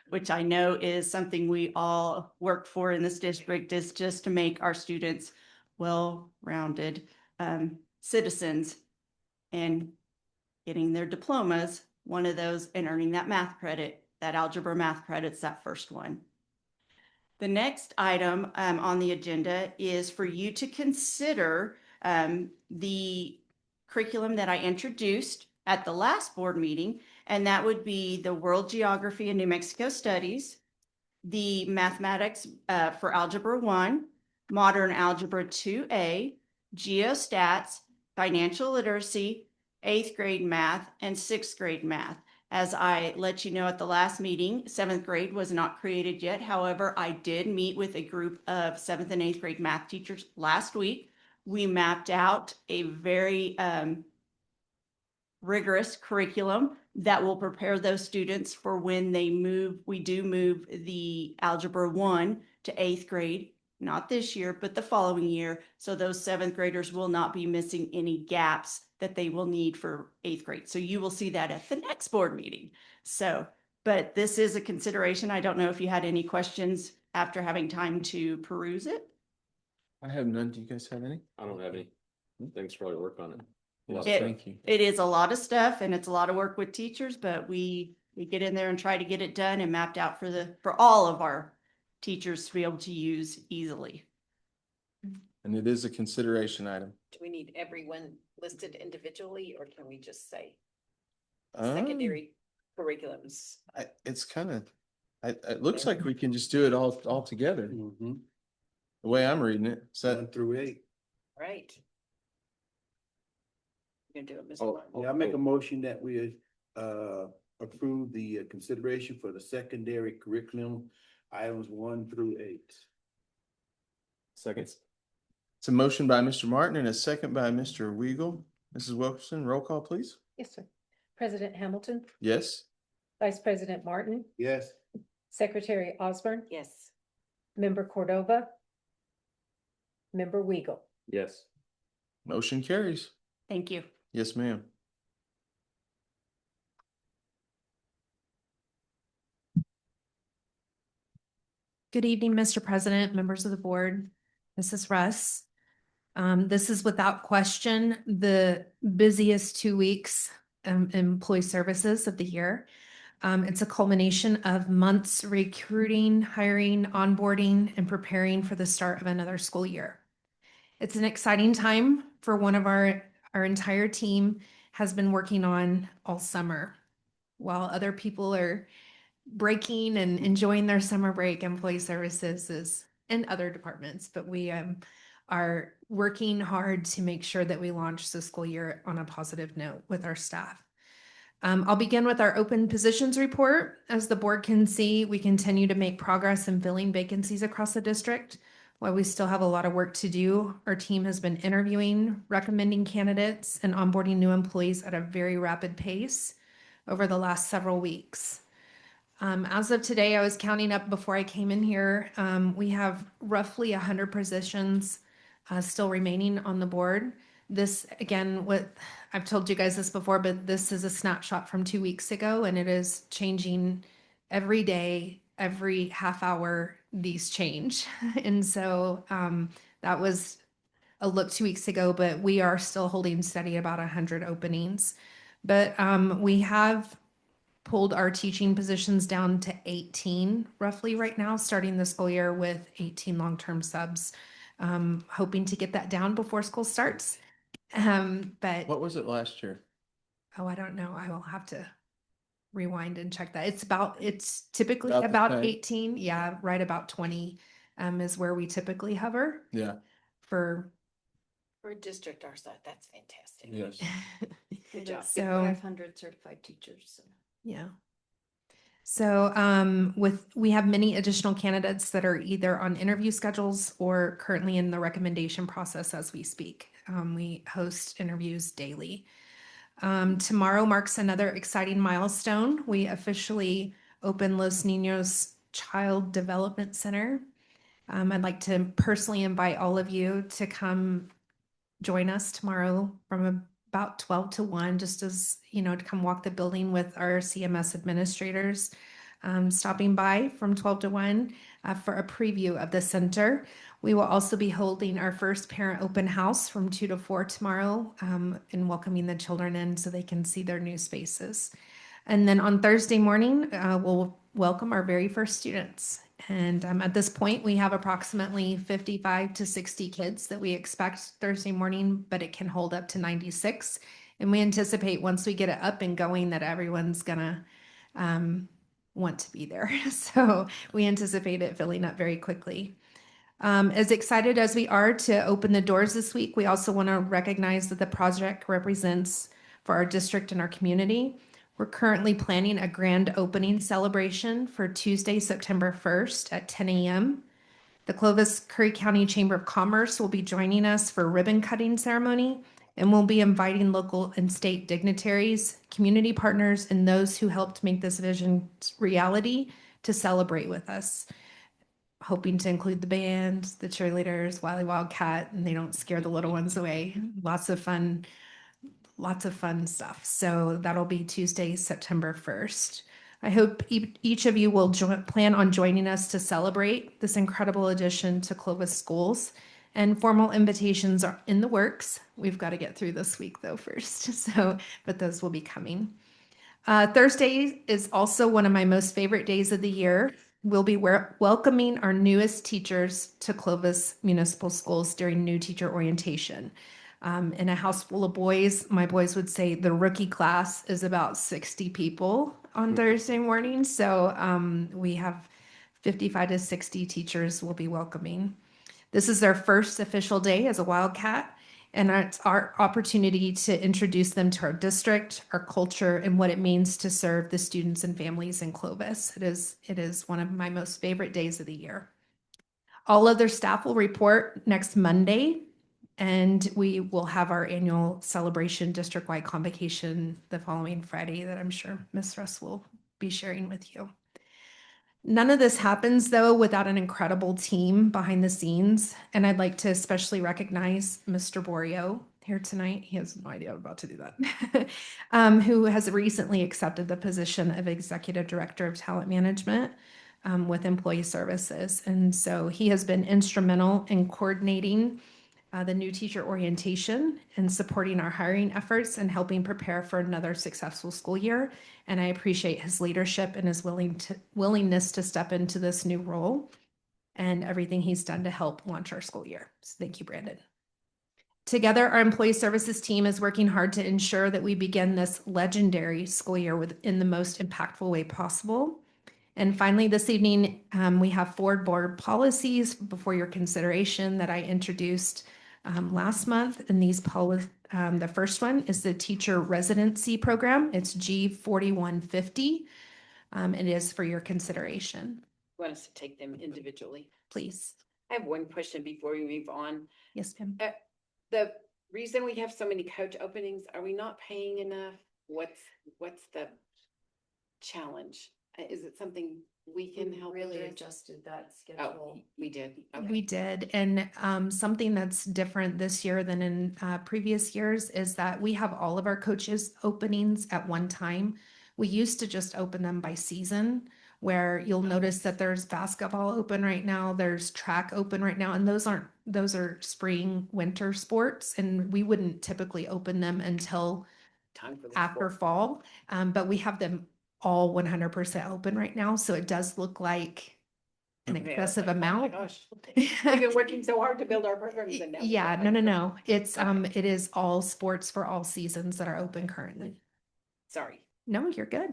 which I know is something we all work for in this district, is just to make our students well-rounded citizens and getting their diplomas, one of those, and earning that math credit, that algebra math credit's that first one. The next item on the agenda is for you to consider the curriculum that I introduced at the last board meeting, and that would be the World Geography and New Mexico Studies, the Mathematics for Algebra 1, Modern Algebra 2A, Geostats, Financial Literacy, 8th grade math, and 6th grade math. As I let you know at the last meeting, 7th grade was not created yet. However, I did meet with a group of 7th and 8th grade math teachers last week. We mapped out a very rigorous curriculum that will prepare those students for when they move. We do move the Algebra 1 to 8th grade, not this year, but the following year. So those 7th graders will not be missing any gaps that they will need for 8th grade. So you will see that at the next board meeting. So, but this is a consideration. I don't know if you had any questions after having time to peruse it. I have none. Do you guys have any? I don't have any. Thanks for all your work on it. Thank you. It is a lot of stuff and it's a lot of work with teachers, but we get in there and try to get it done and mapped out for all of our teachers to be able to use easily. And it is a consideration item. Do we need everyone listed individually, or can we just say secondary curriculums? It's kind of, it looks like we can just do it all together. Mm-hmm. The way I'm reading it, 7 through 8. Right. You can do it, Mr. Oh, Martin. yeah, I make a motion that we approve the consideration for the secondary curriculum items 1 through 8. Second. It's a motion by Mr. Martin and a second by Mr. Weigel. Mrs. Wilkerson, roll call, please. Yes, sir. President Hamilton, Yes. Vice President Martin, Yes. Secretary Osborne, Yes. Member Cordova, Member Weigel. Yes. Motion carries. Thank you. Yes, ma'am. Good evening, Mr. President, members of the board. This is Russ. This is without question the busiest 2 weeks in employee services of the year. It's a culmination of months recruiting, hiring, onboarding, and preparing for the start of another school year. It's an exciting time for one of our entire team has been working on all summer, while other people are breaking and enjoying their summer break. Employee services is in other departments, but we are working hard to make sure that we launch the school year on a positive note with our staff. I'll begin with our open positions report. As the board can see, we continue to make progress in filling vacancies across the district. While we still have a lot of work to do, our team has been interviewing, recommending candidates, and onboarding new employees at a very rapid pace over the last several weeks. As of today, I was counting up before I came in here. We have roughly 100 positions still remaining on the board. This, again, I've told you guys this before, but this is a snapshot from 2 weeks ago, and it is changing every day, every half hour, these change. And so that was a look 2 weeks ago, but we are still holding steady about 100 openings. But we have pulled our teaching positions down to 18 roughly right now, starting the school year with 18 long-term subs. Hoping to get that down before school starts. But What was it last year? oh, I don't know. I will have to rewind and check that. It's typically About the about same. 18. Yeah, right about 20 is where we typically hover Yeah. for. For a district our size, that's fantastic. Yes. Good job. So 500 certified teachers. So. yeah. So we have many additional candidates that are either on interview schedules or currently in the recommendation process as we speak. We host interviews daily. Tomorrow marks another exciting milestone. We officially open Los Niños Child Development Center. I'd like to personally invite all of you to come join us tomorrow from about 12 to 1, just as, to come walk the building with our CMS administrators, stopping by from 12 to 1 for a preview of the center. We will also be holding our first parent open house from 2 to 4 tomorrow and welcoming the children in so they can see their new spaces. And then on Thursday morning, we'll welcome our very first students. And at this point, we have approximately 55 to 60 kids that we expect Thursday morning, but it can hold up to 96. And we anticipate once we get it up and going that everyone's gonna want to be there. So we anticipate it filling up very quickly. As excited as we are to open the doors this week, we also want to recognize that the project represents for our district and our community. We're currently planning a grand opening celebration for Tuesday, September 1st at 10 a.m. The Clovis Curry County Chamber of Commerce will be joining us for a ribbon cutting ceremony, and we'll be inviting local and state dignitaries, community partners, and those who helped make this vision reality to celebrate with us. Hoping to include the band, the cheerleaders, Wily Wildcat, and they don't scare the little ones away. Lots of fun stuff. So that'll be Tuesday, September 1st. I hope each of you will plan on joining us to celebrate this incredible addition to Clovis schools. And formal invitations are in the works. We've got to get through this week though first. But those will be coming. Thursday is also one of my most favorite days of the year. We'll be welcoming our newest teachers to Clovis Municipal Schools during new teacher orientation. In a house full of boys, my boys would say the rookie class is about 60 people on Thursday morning. So we have 55 to 60 teachers we'll be welcoming. This is their first official day as a Wildcat, And it's our opportunity to introduce them to our district, our culture, and what it means to serve the students and families in Clovis. It is one of my most favorite days of the year. All other staff will report next Monday, and we will have our annual celebration district-wide convocation the following Friday that I'm sure Ms. Russ will be sharing with you. None of this happens, though, without an incredible team behind the scenes. And I'd like to especially recognize Mr. Borio here tonight. He has no idea I'm about to do that. Who has recently accepted the position of Executive Director of Talent Management with Employee Services. And so he has been instrumental in coordinating the new teacher orientation and supporting our hiring efforts and helping prepare for another successful school year. And I appreciate his leadership and his willingness to step into this new role and everything he's done to help launch our school year. So thank you, Brandon. Together, our employee services team is working hard to ensure that we begin this legendary school year in the most impactful way possible. And finally, this evening, we have 4 board policies before your consideration that I introduced last month. And these the first one is the teacher residency program. It's G4150. It is for your consideration. Want us to take them individually? Please. I have one question before we move on. Yes, ma'am. The reason we have so many coach openings, are we not paying enough? What's the challenge? Is it something we can help? Really address? adjusted that Oh, schedule. we did. Okay. We did. And something that's different this year than in previous years is that we have all of our coaches openings at one time. We used to just open them by season, where you'll notice that there's basketball open right now, there's track open right now, and those are spring, winter sports, and we wouldn't typically open them until Time for the after sport. fall. But we have them all 100% open right now, so it does look like an Okay, I was excessive like, amount. Oh my gosh, we've been working so hard to build our programs and now. Yeah, no. It's it is all sports for all seasons that are open currently. Sorry. No, you're good.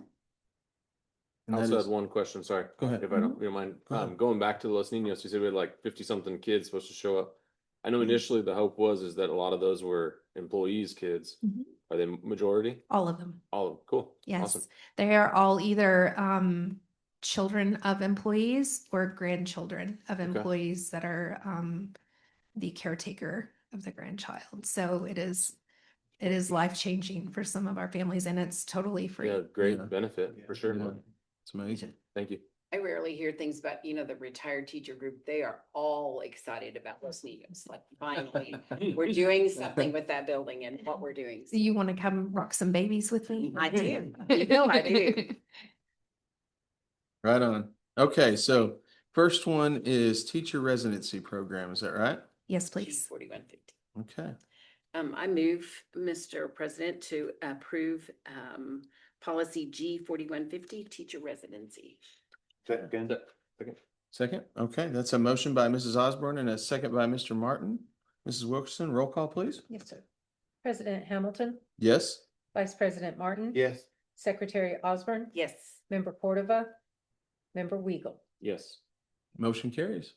I also had one question, sorry. Go ahead. If I don't mind, Go ahead. going back to Los Niños, you said we had like 50-something kids supposed to show up. I know initially the hope is that a lot of those were employees' kids. Mhm. Are they majority? All of them. All of them, cool. Yes. Awesome. They are all either children of employees or grandchildren of employees that are the caretaker of the grandchild. So it is life-changing for some of our families, and it's totally free. Yeah, great benefit for sure. Yeah. It's amazing. Thank you. I rarely hear things about, the retired teacher group. They are all excited about Los Niños. Like, finally, we're doing something with that building and what we're doing. So you want to come rock some babies with me? I do. You know I do. Right on. Okay, so first one is teacher residency program. Is that right? Yes, please. 4150. Okay. I move, Mr. President, to approve policy G4150, teacher residency. Second. Second. Okay, that's a motion by Mrs. Osborne and a second by Mr. Martin. Mrs. Wilkerson, roll call, please. Yes, sir. President Hamilton, Yes. Vice President Martin. Yes. Secretary Osborne, Yes. Member Cordova, Member Weigel. Yes. Motion carries.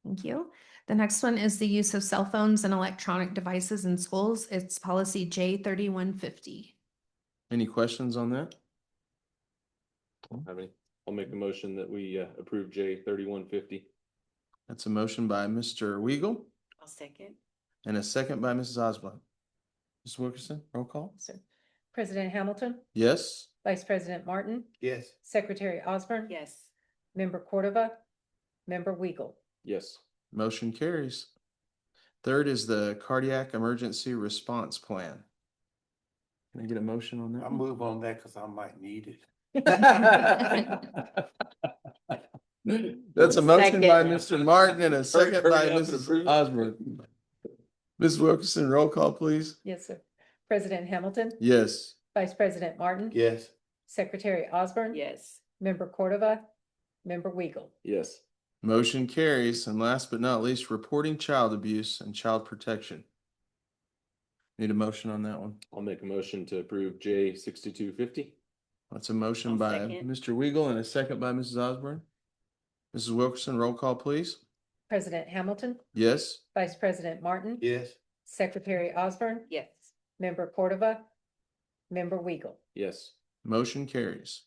Thank you. The next one is the use of cell phones and electronic devices in schools. It's policy J3150. Any questions on that? Have any? I'll make the motion that we approve J3150. That's a motion by Mr. Weigel I'll second. and a second by Mrs. Osborne. Mrs. Wilkerson, roll call. Sir. President Hamilton, Yes. Vice President Martin, Yes. Secretary Osborne. Yes. Member Cordova, Member Weigel. Yes. Motion carries. Third is the cardiac emergency response plan. Can I get a motion on that? I'll move on that because I might need it. That's a motion by Second. Mr. Martin and a second by hurry up and Mrs. approve. Osborne. Ms. Wilkerson, roll call, please. Yes, sir. President Hamilton, Yes. Vice President Martin. Yes. Secretary Osborne. Yes. Member Cordova, Member Weigel. Yes. Motion carries. And last but not least, reporting child abuse and child protection. Need a motion on that one? I'll make a motion to approve J6250. That's a motion I'll by second. Mr. Weigel and a second by Mrs. Osborne. Mrs. Wilkerson, roll call, please. President Hamilton, Yes. Vice President Martin. Yes. Secretary Osborne, Yes. Member Cordova, Member Weagle. Yes. Motion carries.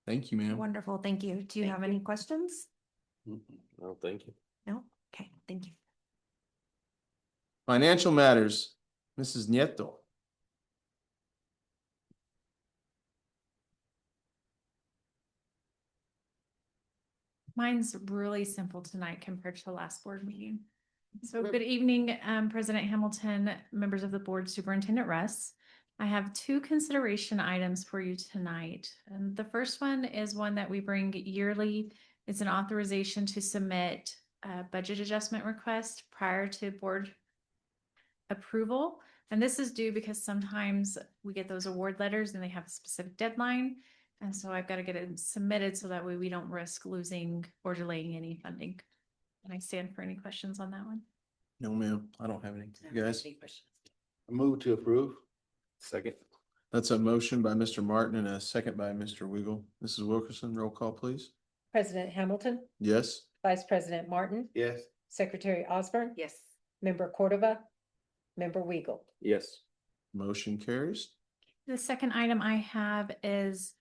Thank you, ma'am. Wonderful, thank you. Do you have any questions? Well, thank you. No? Okay, thank you. Financial matters, Mrs. Nieto. Mine's really simple tonight compared to the last board meeting. So good evening, President Hamilton, members of the board, Superintendent Russ. I have two consideration items for you tonight. And the first one is one that we bring yearly. It's an authorization to submit a budget adjustment request prior to board approval. And this is due because sometimes we get those award letters and they have a specific deadline. And so I've got to get it submitted so that way we don't risk losing or delaying any funding. And I stand for any questions on that one. No, ma'am. I don't have any. You guys? Move to approve. Second. That's a motion by Mr. Martin and a second by Mr. Weagle. Mrs. Wilkerson, roll call, please. President Hamilton, Yes. Vice President Martin, Yes. Secretary Osborne, Yes. Member Cordova, Member Weagle. Yes. Motion carries. The second item I have is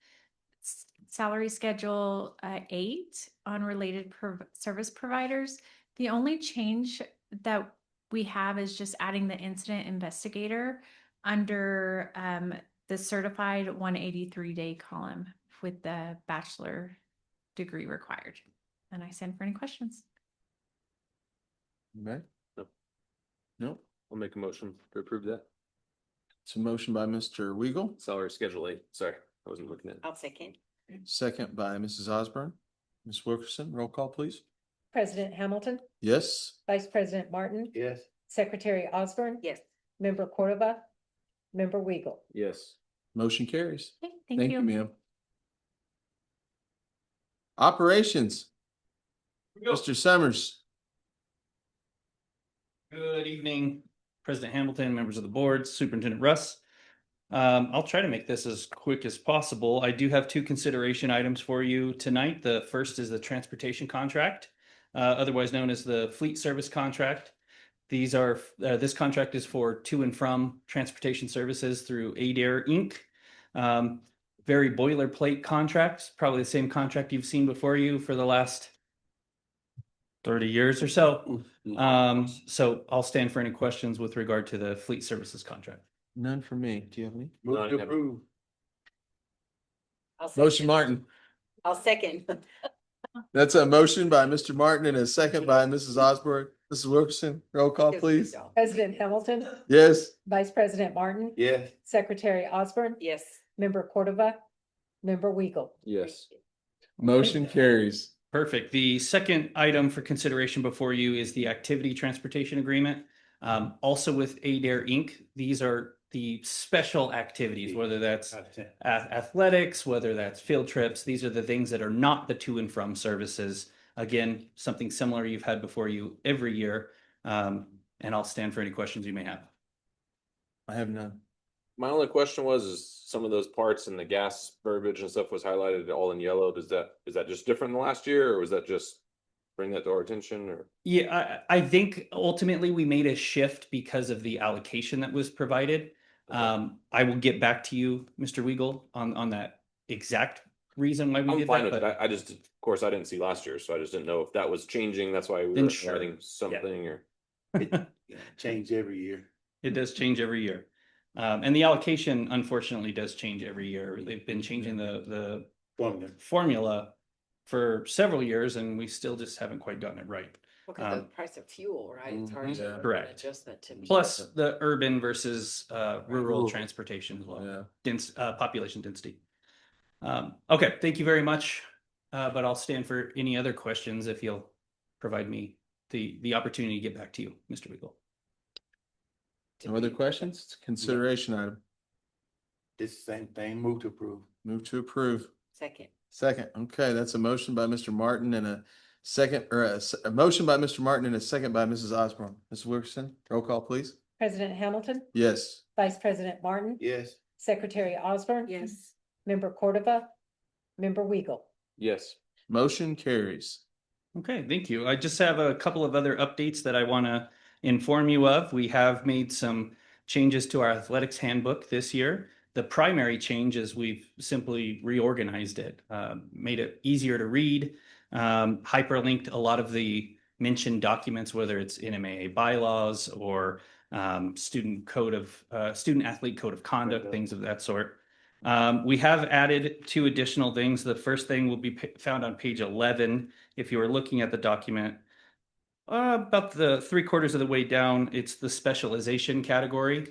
salary schedule 8 on related service providers. The only change that we have is just adding the incident investigator under the certified 183-day column with the bachelor degree required. And I stand for any questions. Okay. No. No. I'll make a motion to approve that. It's a motion by Mr. Weagle, Salary schedule 8. Sorry, I wasn't looking at it. I'll second. second by Mrs. Osborne. Ms. Wilkerson, roll call, please. President Hamilton, Yes. Vice President Martin, Yes. Secretary Osborne, Yes. Member Cordova, Member Weagle. Yes. Motion carries. Okay, Thank you, ma'am. Operations. Mr. Summers. Good evening, President Hamilton, members of the board, Superintendent Russ. I'll try to make this as quick as possible. I do have two consideration items for you tonight. The first is the transportation contract, otherwise known as the fleet service contract. These are this contract is for to and from transportation services through Adair Inc. Very boilerplate contracts, probably the same contract you've seen before you for the last 30 years or so. So I'll stand for any questions with regard to the fleet services contract. None for me. Do you have any? Move to approve. Motion Martin. I'll second. That's a motion by Mr. Martin and a second by Mrs. Osborne. Mrs. Wilkerson, roll call, please. President Hamilton, Yes. Vice President Martin, Yes. Secretary Osborne, Yes. Member Cordova, Member Weagle. Yes. Motion carries. Perfect. The second item for consideration before you is the activity transportation agreement. Also with Adair Inc. These are the special activities, whether that's athletics, whether that's field trips. These are the things that are not the to and from services. Again, something similar you've had before you every year. And I'll stand for any questions you may have. I have none. My only question was, is some of those parts and the gas verbiage and stuff was highlighted all in yellow. Is that just different than last year, or was that just bring that to our attention? Or Yeah, I think ultimately we made a shift because of the allocation that was provided. I will get back to you, Mr. Weagle, on that exact reason why we I'm did fine that. with But it. I just, of course, I didn't see last year, so I just didn't know if that was changing. That's why we Then were sure. adding something or. Change every year. it does change every year. And the allocation unfortunately does change every year. They've been changing the formula for several years, and we still just haven't quite gotten it right. Because of the price of fuel, right? It's hard to. Correct. Adjustment to. Plus the urban versus rural transportation as well. Yeah. Dense population density. Okay, thank you very much. But I'll stand for any other questions if you'll provide me the opportunity to get back to you, Mr. Weagle. No other questions? It's a consideration item. It's the same thing. Move to approve. Move to approve. Second. Second. Okay, that's a motion by Mr. Martin and a second, or a motion by Mr. Martin and a second by Mrs. Osborne. Mrs. Wilkerson, roll call, please. President Hamilton, Yes. Vice President Martin, Yes. Secretary Osborne, Yes. Member Cordova, Member Weagle. Yes. Motion carries. Okay, thank you. I just have a couple of other updates that I want to inform you of, we have made some changes to our athletics handbook this year. The primary change is we've simply reorganized it, made it easier to read, hyperlinked a lot of the mentioned documents, whether it's NMAA bylaws or student athlete code of conduct, things of that sort. We have added 2 additional things. The first thing will be found on page 11. If you are looking at the document, about the 3/4 of the way down, it's the specialization category.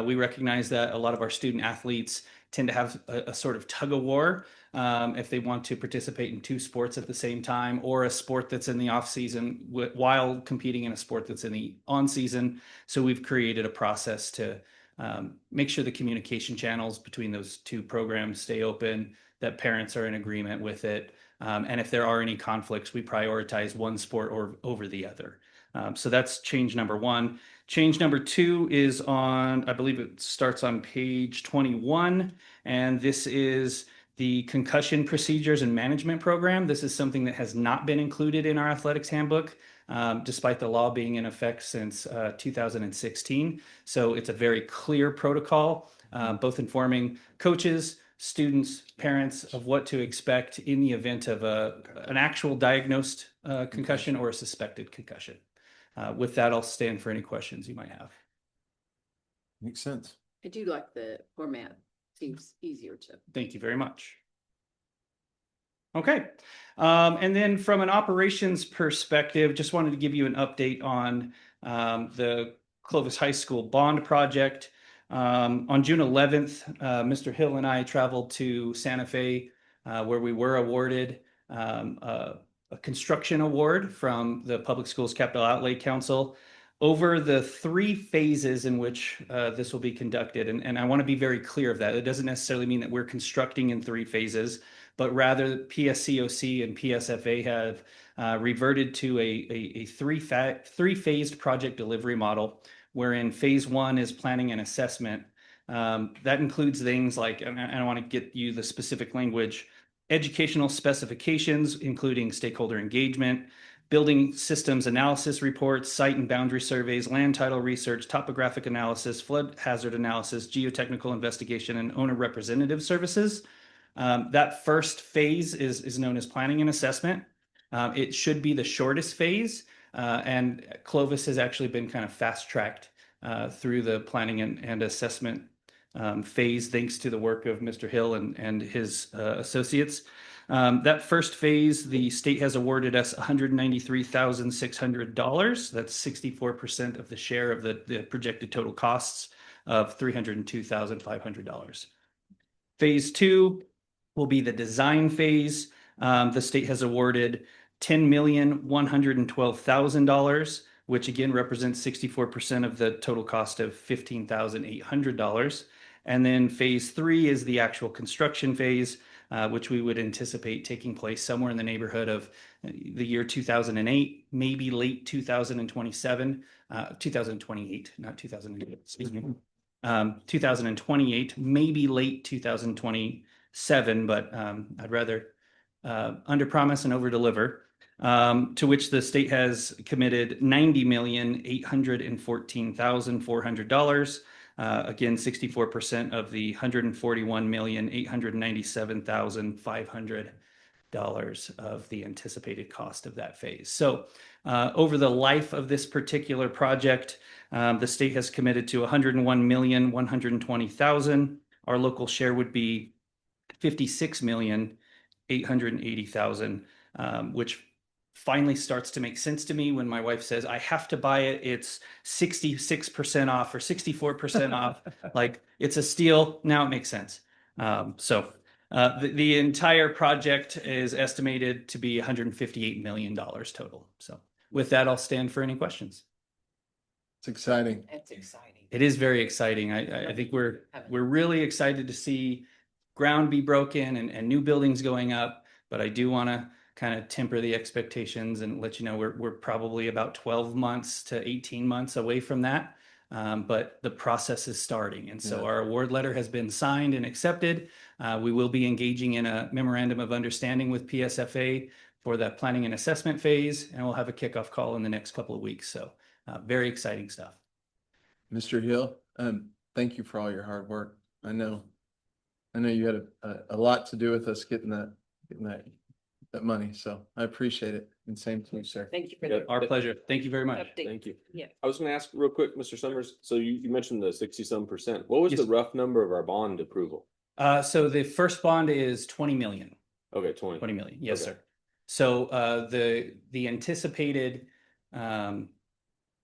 We recognize that a lot of our student athletes tend to have a sort of tug of war if they want to participate in 2 sports at the same time, or a sport that's in the off season while competing in a sport that's in the on season. So we've created a process to make sure the communication channels between those 2 programs stay open, that parents are in agreement with it. And if there are any conflicts, we prioritize one sport over the other. So that's change number 1. Change number 2 is on, I believe it starts on page 21, and this is the concussion procedures and management program. This is something that has not been included in our athletics handbook, despite the law being in effect since 2016. So it's a very clear protocol, both informing coaches, students, parents of what to expect in the event of an actual diagnosed concussion or a suspected concussion. With that, I'll stand for any questions you might have. Makes sense. I do like the format. Seems easier to. Thank you very much. Okay. And then from an operations perspective, just wanted to give you an update on the Clovis High School bond project. On June 11th, Mr. Hill and I traveled to Santa Fe, where we were awarded a construction award from the Public Schools Capital Outlay Council over the 3 phases in which this will be conducted. And I want to be very clear of that. It doesn't necessarily mean that we're constructing in 3 phases, but rather PSCOC and PSFA have reverted to a 3-phased project delivery model, wherein phase 1 is planning and assessment. That includes things like, and I want to get you the specific language, educational specifications, including stakeholder engagement, building systems analysis reports, site and boundary surveys, land title research, topographic analysis, flood hazard analysis, geotechnical investigation, and owner representative services. That first phase is known as planning and assessment. It should be the shortest phase, and Clovis has actually been kind of fast-tracked through the planning and assessment phase, thanks to the work of Mr. Hill and his associates. That first phase, the state has awarded us $193,600. That's 64% of the share of the projected total costs of $302,500. Phase 2 will be the design phase. The state has awarded $10,112,000, which again represents 64% of the total cost of $15,800. And then phase 3 is the actual construction phase, which we would anticipate taking place somewhere in the neighborhood of the year 2008, maybe late 2027, 2028, not 2008, excuse me. 2028, maybe late 2027, but I'd rather under promise and over deliver. To which the state has committed $90,814,400. Again, 64% of the $141,897,500 of the anticipated cost of that phase. So over the life of this particular project, the state has committed to $101,120,000. Our local share would be $56,880,000, which finally starts to make sense to me when my wife says, I have to buy it. It's 66% off or 64% off. Like, it's a steal. Now it makes sense. The entire project is estimated to be $158 million total. So with that, I'll stand for any questions. It's exciting. That's exciting. It is very exciting. I think we're really excited to see ground be broken and new buildings going up, but I do want to kind of temper the expectations and let you know we're probably about 12 months to 18 months away from that. But the process is starting. And so our award letter has been signed and accepted. We will be engaging in a memorandum of understanding with PSFA for that planning and assessment phase, and we'll have a kickoff call in the next couple of weeks. So Very exciting stuff. Mr. Hill, thank you for all your hard work. I know you had a lot to do with us getting that money, so I appreciate it. And same to you, sir. Thank you for Yeah, the Our pleasure. Thank you very much. update. Thank you. Yeah. I was gonna ask real quick, Mr. Summers, so you mentioned the 60-some%. What was Yes. the rough number of our bond approval? So the first bond is 20 million. Okay, 20. 20 million. Yes, Okay. sir. So the anticipated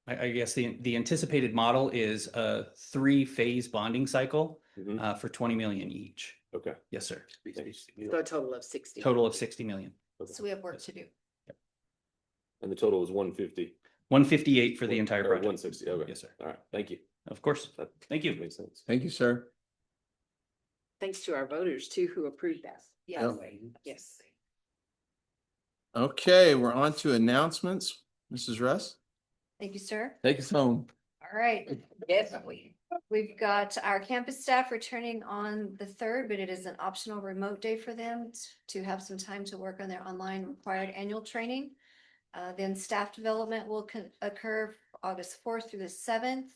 I guess the anticipated model is a 3-phase bonding cycle Mhm. for 20 million each. Okay. Yes, sir. Thanks. So a total of 60. Total of 60 million. Okay. So we have work to do. And the total was 150. 158 for the entire Or project. 160. Okay. Yes, sir. All right. Thank you. Of course. Thank you. Makes sense. Thank you, sir. Thanks to our voters too, who approved that. Yeah. Yes. Okay, we're on to announcements. Mrs. Russ, Thank you, sir. take us home. All right. Yes. We've got our campus staff returning on the 3rd, but it is an optional remote day for them to have some time to work on their online required annual training. Then staff development will occur August 4th through the 7th.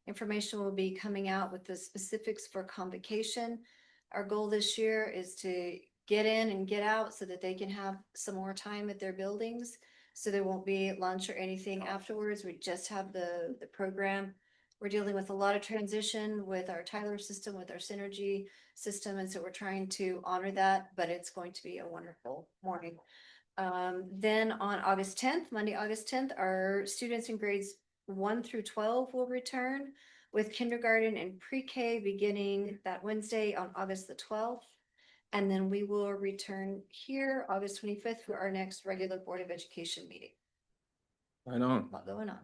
Information will be coming out with the specifics for convocation. Our goal this year is to get in and get out so that they can have some more time at their buildings. So there won't be lunch or anything afterwards. We just have the program. We're dealing with a lot of transition with our Tyler system, with our Synergy system. And so we're trying to honor that, but it's going to be a wonderful morning. Then on August 10th, Monday, August 10th, our students in grades 1 through 12 will return, with kindergarten and pre-K beginning that Wednesday on August the 12th. And then we will return here August 25th for our next regular Board of Education meeting. Right on. A lot going on.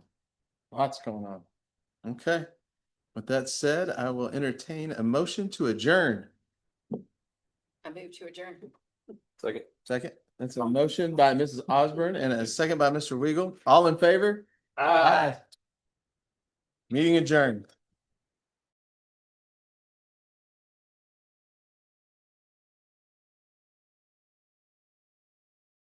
Lots going on. Okay. With that said, I will entertain a motion to adjourn. I move to adjourn. Second. Second. That's a motion by Mrs. Osborne and a second by Mr. Weigel. All in favor? Aye. Meeting adjourned.